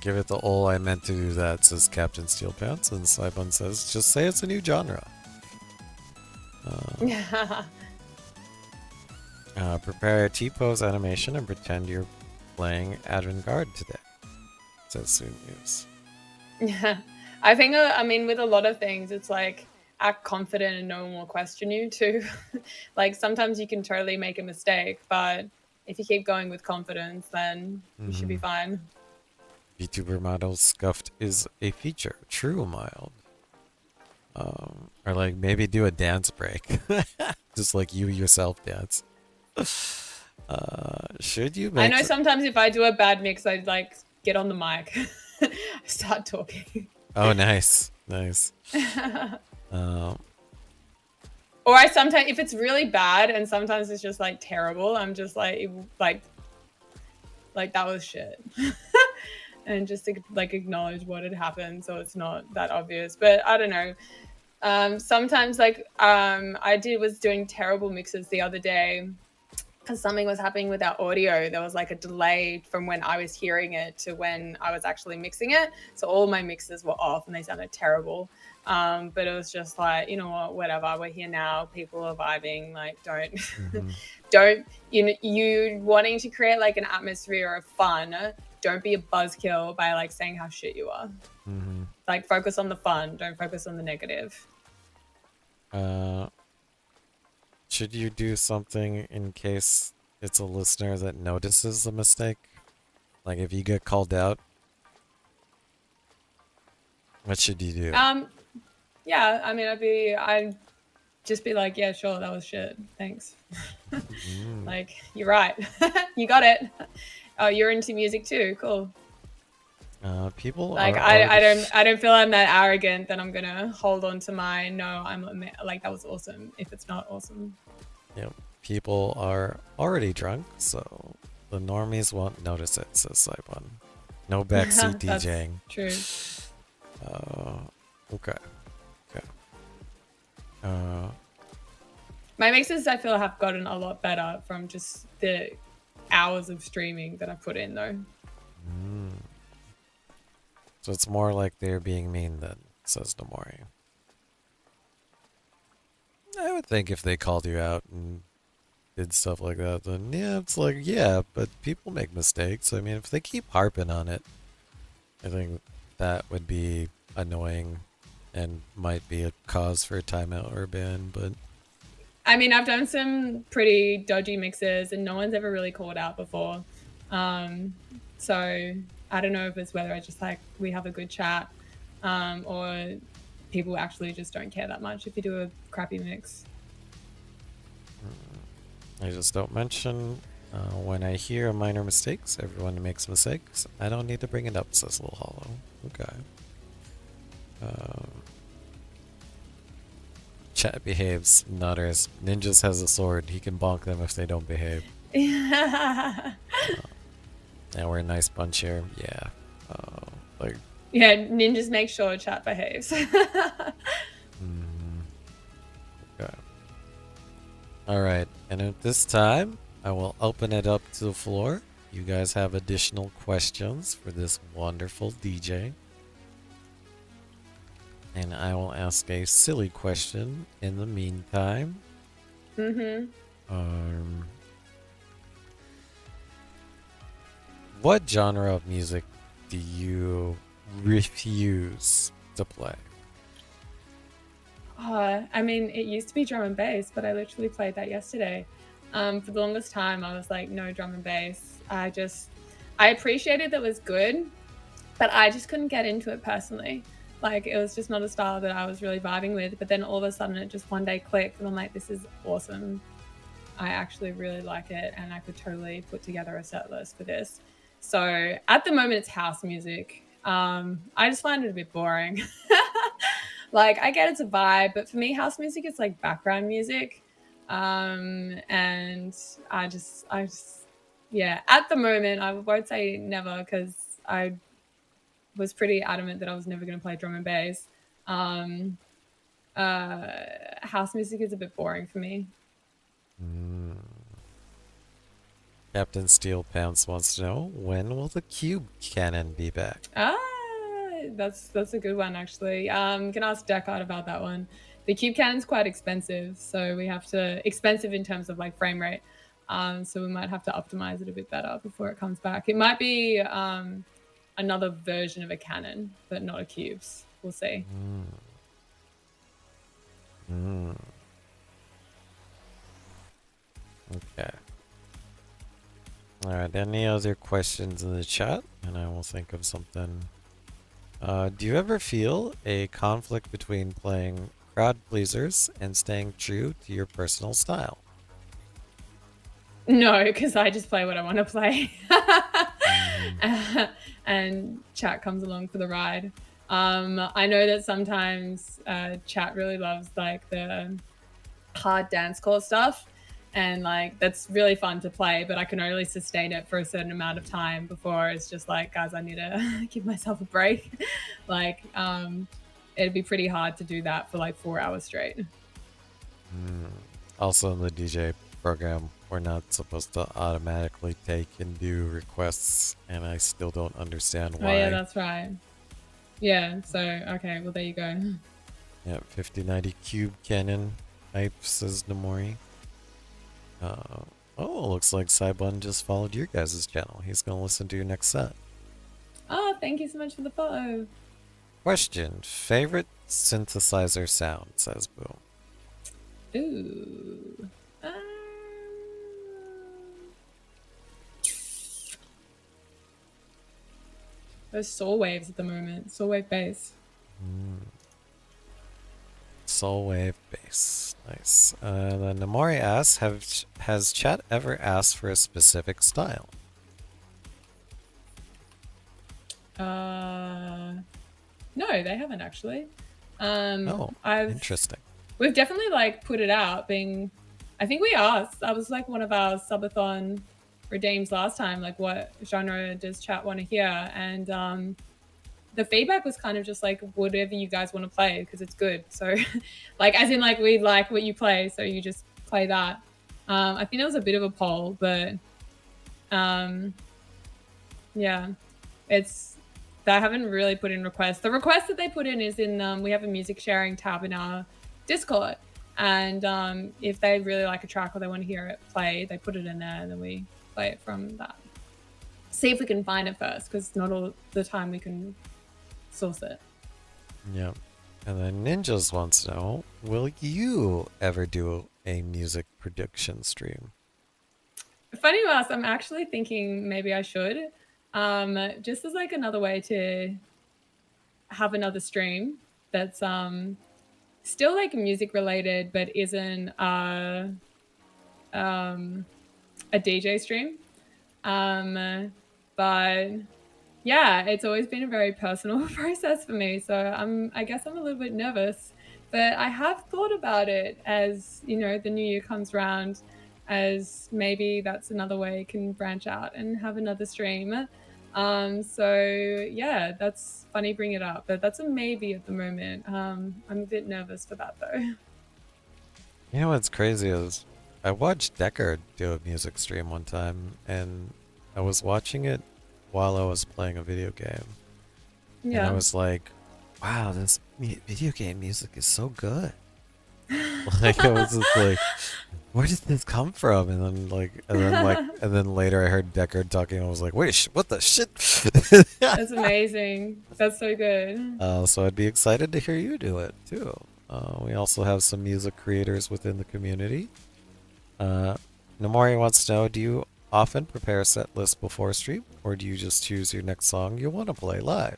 Give it the "oh, I meant to do that," says Captain Steel Pants, and Saibon says, just say it's a new genre. Prepare a T-pose animation and pretend you're playing avant-garde today. Says Soon News. Yeah, I think I mean with a lot of things, it's like act confident and no one will question you too. Like sometimes you can totally make a mistake, but if you keep going with confidence, then you should be fine. VTuber model scuffed is a feature. True, mild. Or like maybe do a dance break, just like you yourself dance. Should you I make? know sometimes if I do a bad mix, I like get on the mic, I start talking. Oh, nice, nice. Um, Or I sometimes, if it's really bad and sometimes it's just like terrible, I'm just like that was shit. And just to like acknowledge what had happened so it's not that obvious. But I don't know. Sometimes like I was doing terrible mixes the other day because something was happening with our audio. There was like a delay from when I was hearing it to when I was actually mixing it. So all my mixes were off and they sounded terrible. But it was just like, you know what, whatever, we're here now. People are vibing. Like, don't, you wanting to create like an atmosphere of fun. Don't be a buzzkill by like saying how shit you are. Like focus on the fun. Don't focus on the negative. Should you do something in case it's a listener that notices the mistake? Like if you get called out, what should you do? Yeah, I mean, I'd just be like, yeah, sure, that was shit. Thanks. Like, you're right. You got it. Oh, you're into music too. Cool. People Like, are already. I don't feel I'm that arrogant that I'm gonna hold on to my no. Like that was awesome. If it's not awesome. Yep. People are already drunk, so the normies won't notice it, says Saibon. No backseat That's DJing. true. Okay. Okay. My mixes, I feel, have gotten a lot better from just the hours of streaming that I put in, though. So it's more like they're being mean then, says Nomori. I would think if they called you out and did stuff like that, then yeah, it's like, yeah, but people make mistakes. I mean, if they keep harping on it, I think that would be annoying and might be a cause for a timeout or a ban, but I mean, I've done some pretty dodgy mixes and no one's ever really called out before. So I don't know if it's whether I just like we have a good chat or people actually just don't care that much if you do a crappy mix. I just don't mention when I hear minor mistakes. Everyone makes mistakes. I don't need to bring it up, says Lil Hollow. Okay. Chat behaves. Nutters. Ninjas has a sword. He can bonk them if they don't behave. Yeah, we're a nice bunch here. Yeah. Like. yeah, ninjas make sure chat behaves. Okay. Alright, and at this time, I will open it up to the floor. You guys have additional questions for this wonderful DJ. And I will ask a silly question in the meantime. What genre of music do you refuse to play? I mean, it used to be drum and bass, but I literally played that yesterday. For the longest time, I was like, no drum and bass. I appreciated that it was good, but I just couldn't get into it personally. Like, it was just not a style that I was really vibing with. But then all of a sudden, it just one day clicked, and I'm like, this is awesome. I actually really like it, and I could totally put together a set list for this. So at the moment, it's house music. I just find it a bit boring. Like, I get it's a vibe, but for me, house music is like background music. And I just, yeah, at the moment, I won't say never because I was pretty adamant that I was never going to play drum and bass. House music is a bit boring for me. Captain Steel Pants wants to know, when will the cube cannon be back? That's a good one actually. Can ask Deckard about that one. The cube cannon's quite expensive, so we have to expensive in terms of like frame rate. So we might have to optimize it a bit better before it comes back. It might be another version of a cannon, but not a cubes. We'll see. Okay. Alright, any other questions in the chat? And I will think of something. Do you ever feel a conflict between playing crowd pleasers and staying true to your personal style? No, because I just play what I want to play. And chat comes along for the ride. I know that sometimes chat really loves like the hard dance core stuff, and like that's really fun to play, but I can only sustain it for a certain amount of time before it's just like, guys, I need to give myself a break. Like it'd be pretty hard to do that for like 4 hours straight. Also in the DJ program, we're not supposed to automatically take and do requests, and I still don't understand why. Oh yeah, that's right. Yeah, so okay, well there you go. Yeah, 5090 cube cannon hype, says Namori. Oh, looks like Saibun just followed your guys' channel. He's gonna listen to your next set. Oh, thank you so much for the follow. Question: favorite synthesizer sound? Says Boom. Ooh. Those soul waves at the moment. Soul wave bass. Soul wave bass. Nice. Then Namori asks, has chat ever asked for a specific style? No, they haven't actually. Interesting. We've definitely like put it out. I think we asked. I was like one of our subathon redeems last time. Like, what genre does chat want to hear? And the feedback was kind of just like whatever you guys want to play because it's good. So, like, as in like we like what you play, so you just play that. I think that was a bit of a poll, but yeah, they haven't really put in requests. The request that they put in is in we have a music sharing tab in our Discord, and if they really like a track or they want to hear it play, they put it in there, and then we play it from that. See if we can find it first, because not all the time we can source it. Yeah. And then Ninjas wants to know, will you ever do a music production stream? Funny you ask, I'm actually thinking maybe I should. Just as like another way to have another stream that's still like music related but isn't a DJ stream. But yeah, it's always been a very personal process for me. So I guess I'm a little bit nervous, but I have thought about it as, you know, the new year comes around, as maybe that's another way I can branch out and have another stream. So yeah, that's funny bring it up, but that's a maybe at the moment. I'm a bit nervous for that though. You know what's crazy is I watched Deckard do a music stream one time, and I was watching it while I was playing a video game. Yeah. And I was like, wow, this video game music is so good. Like, I was just like, where did this come from? And then later I heard Deckard talking, and I was like, wait, what the shit? That's amazing. That's so good. So I'd be excited to hear you do it too. We also have some music creators within the community. Namori wants to know, do you often prepare a set list before stream, or do you just choose your next song you want to play live?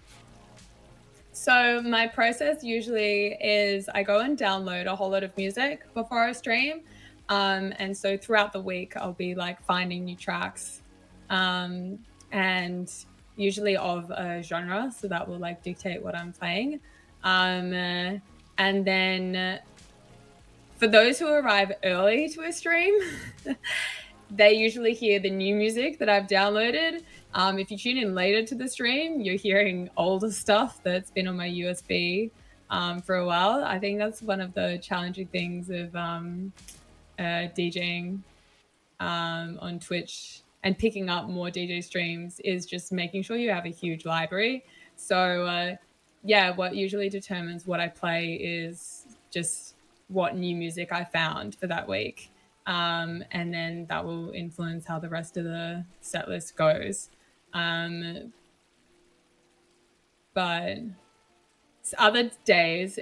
So my process usually is I go and download a whole lot of music before I stream. And so throughout the week, I'll be like finding new tracks, and usually of a genre. So that will like dictate what I'm playing. And then for those who arrive early to a stream, they usually hear the new music that I've downloaded. If you tune in later to the stream, you're hearing older stuff that's been on my USB for a while. I think that's one of the challenging things of DJing on Twitch and picking up more DJ streams is just making sure you have a huge library. So yeah, what usually determines what I play is just what new music I found for that week. and then that will influence how the rest of the set list goes. But other days,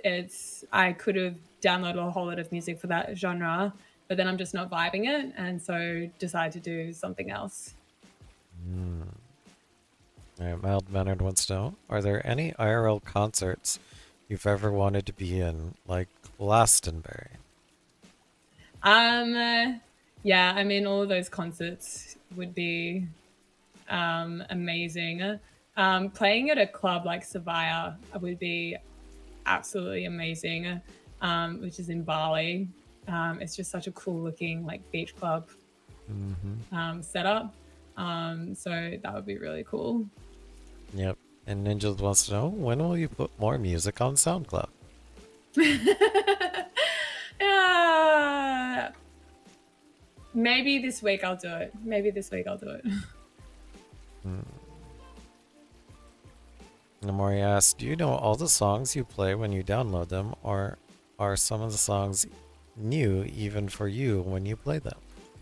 I could have downloaded a whole lot of music for that genre, but then I'm just not vibing it, and so decide to do something else. All right, Mild Mannered wants to know, are there any IRL concerts you've ever wanted to be in, like Glastonbury? Yeah, I mean, all of those concerts would be amazing. Playing at a club like Savaya would be absolutely amazing, which is in Bali. It's just such a cool looking like beach club setup. So that would be really cool. Yep. And Ninja wants to know, when will you put more music on SoundCloud? Maybe this week I'll do it. Namori asks, do you know all the songs you play when you download them, or are some of the songs new even for you when you play them?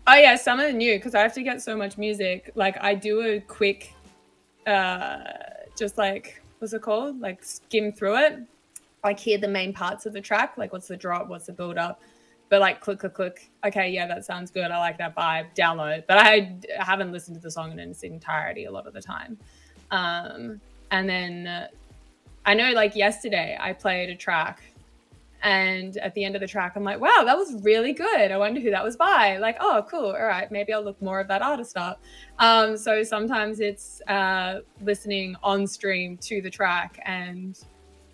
Oh yeah, some of the new, because I have to get so much music. Like I do a quick, just like, what's it called? Like skim through it. Like hear the main parts of the track, like what's the drop, what's the build up. But like click. Okay, yeah, that sounds good. I like that vibe. Download. But I haven't listened to the song in its entirety a lot of the time. And then I know like yesterday I played a track, and at the end of the track I'm like, wow, that was really good. I wonder who that was by. Like, oh, cool. All right, maybe I'll look more of that artist up. So sometimes it's listening on stream to the track and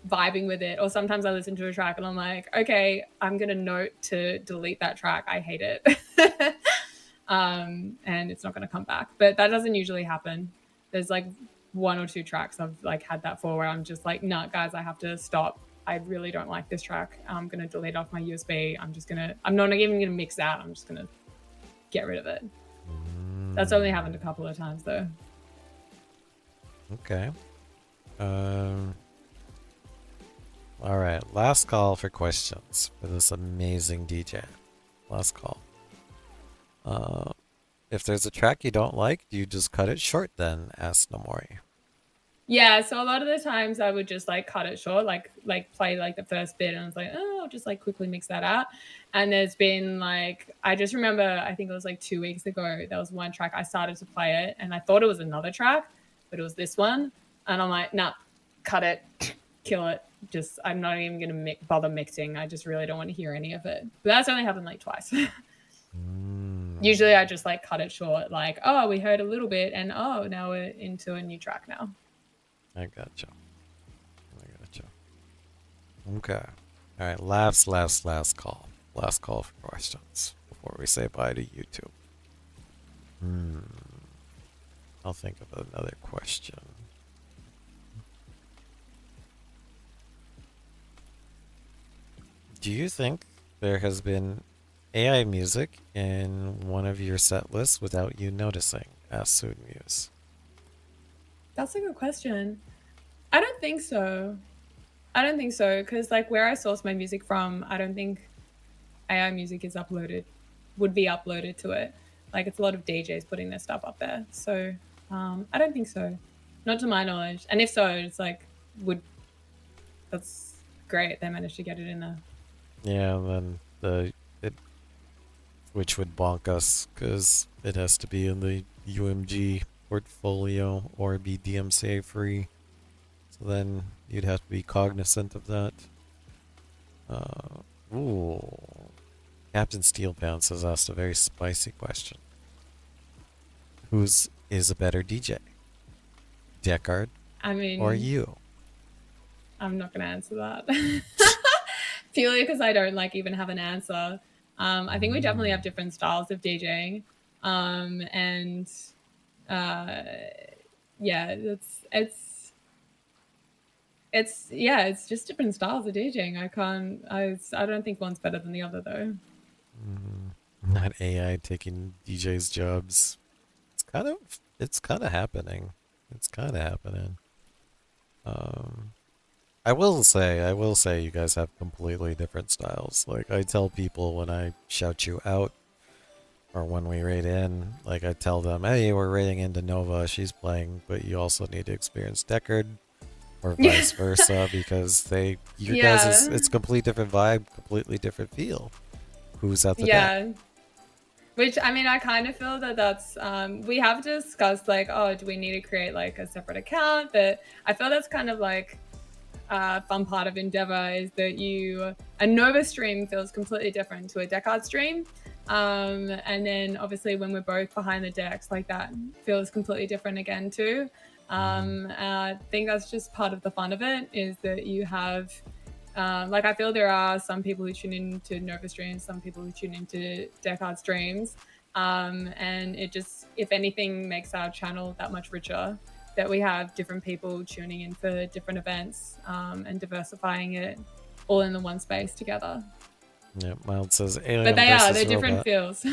vibing with it, or sometimes I listen to a track and I'm like, okay, I'm gonna note to delete that track. I hate it. And it's not gonna come back. But that doesn't usually happen. There's like one or two tracks I've like had that for where I'm just like, nah, guys, I have to stop. I really don't like this track. I'm gonna delete off my USB. I'm not even gonna mix that. I'm just gonna get rid of it. That's only happened a couple of times though. Okay. All right, last call for questions for this amazing DJ. Last call. If there's a track you don't like, do you just cut it short then? Asked Nomori. Yeah, so a lot of the times I would just like cut it short, like play like the first bit, and I was like, oh, I'll just like quickly mix that out. And there's been like, I just remember, I think it was like 2 weeks ago, there was one track I started to play it, and I thought it was another track, but it was this one, and I'm like, nah, cut it, kill it. Just I'm not even gonna bother mixing. I just really don't want to hear any of it. But that's only happened like twice. Usually I just like cut it short, like, oh, we heard a little bit, and oh, now we're into a new track now. I gotcha. Okay. All right, last call. Last call for questions before we say bye to YouTube. I'll think of another question. Do you think there has been AI music in one of your set lists without you noticing? Asked Soonmuse. That's a good question. I don't think so. Because like where I source my music from, I don't think AI music would be uploaded to it. Like it's a lot of DJs putting their stuff up there. So I don't think so. Not to my knowledge. And if so, it's like, that's great. They managed to get it in there. Yeah, and then which would bonk us because it has to be in the UMG portfolio or be DMCA free. So then you'd have to be cognizant of that. Captain Steel Pants has asked a very spicy question. Whose is a better DJ? Deckard or you? I'm not going to answer that. Purely because I don't like even have an answer. I think we definitely have different styles of DJing. Yeah, it's just different styles of DJing. I don't think one's better than the other though. Not AI taking DJs' jobs. It's kind of happening. I will say you guys have completely different styles. Like I tell people when I shout you out, or when we raid in, like I tell them, hey, we're raiding into Nova, she's playing, but you also need to experience Deckard, or Yeah. vice versa, because you guys Yeah. it's completely different vibe, completely different feel. Who's at the deck? Yeah. Which, I mean, I kind of feel that that's, we have discussed like, oh, do we need to create like a separate account? But I feel that's kind of like a fun part of Endeavor is that a Nova stream feels completely different to a Deckard stream. And then obviously when we're both behind the decks, like that feels completely different again too. I think that's just part of the fun of it is that you have, like I feel there are some people who tune into Nova streams, some people who tune into Deckard streams. And it just, if anything, makes our channel that much richer that we have different people tuning in for different events and diversifying it all in the one space together. Yep, Mild says Alien But they're versus different Robot. feels.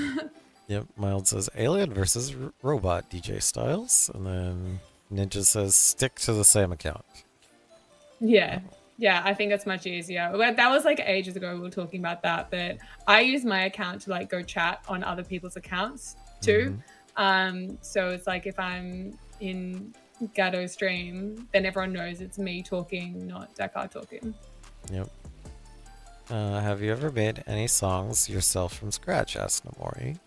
Yep, Mild says Alien versus Robot DJ Styles, and then Ninja says stick to the same account. Yeah. Yeah, I think it's much easier. That was like ages ago we were talking about that, but I use my account to like go chat on other people's accounts too. So it's like if I'm in Gatto stream, then everyone knows it's me talking, not Deckard talking. Yep. Have you ever made any songs yourself from scratch? Asked Nomori.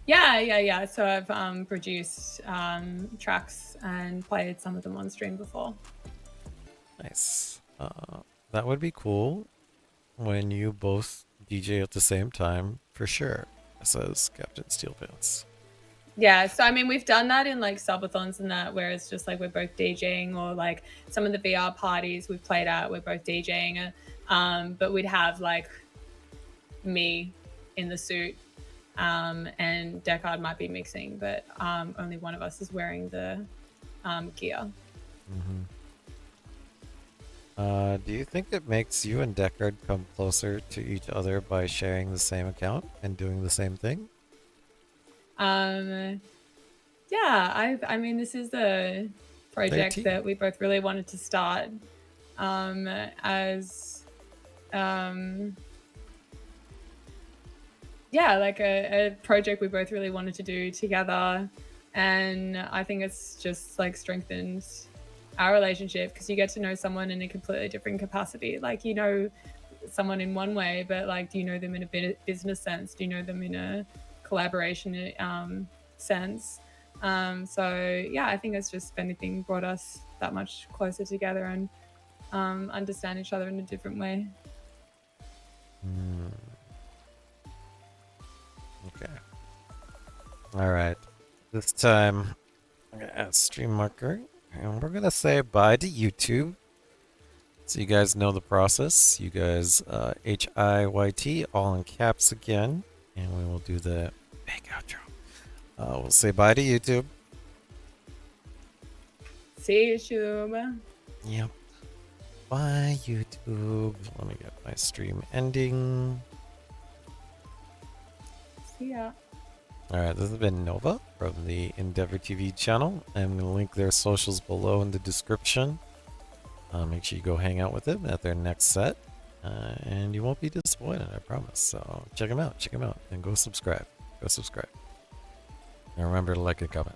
Yeah. So I've produced tracks and played some of them on stream before. Nice. That would be cool when you both DJ at the same time, for sure, says Captain Steelpants. Yeah, so I mean, we've done that in like subathons and that, where it's just like we're both DJing, or like some of the VR parties we've played at, we're both DJing. But we'd have like me in the suit, and Deckard might be mixing, but only one of us is wearing the gear. Do you think it makes you and Deckard come closer to each other by sharing the same account and doing the same thing? Yeah, I mean, this is a project 13. that we both really wanted to start as yeah, like a project we both really wanted to do together. And I think it's just like strengthened our relationship because you get to know someone in a completely different capacity. Like, you know someone in one way, but like, do you know them in a business sense? Do you know them in a collaboration sense? So yeah, I think it's just, if anything, brought us that much closer together and understand each other in a different way. Okay. All right. This time, I'm going to add stream marker, and we're going to say bye to YouTube. So you guys know the process. You guys, HIYT, all in caps again, and we will do the big outro. We'll say bye to YouTube. See YouTube. Yep. Bye, YouTube. Let me get my stream ending. See ya. Alright, this has been Nova from the ENDVRtv channel. I'm going to link their socials below in the description. Make sure you go hang out with them at their next set. And you won't be disappointed, I promise. So check them out, and go subscribe. And remember to like and comment.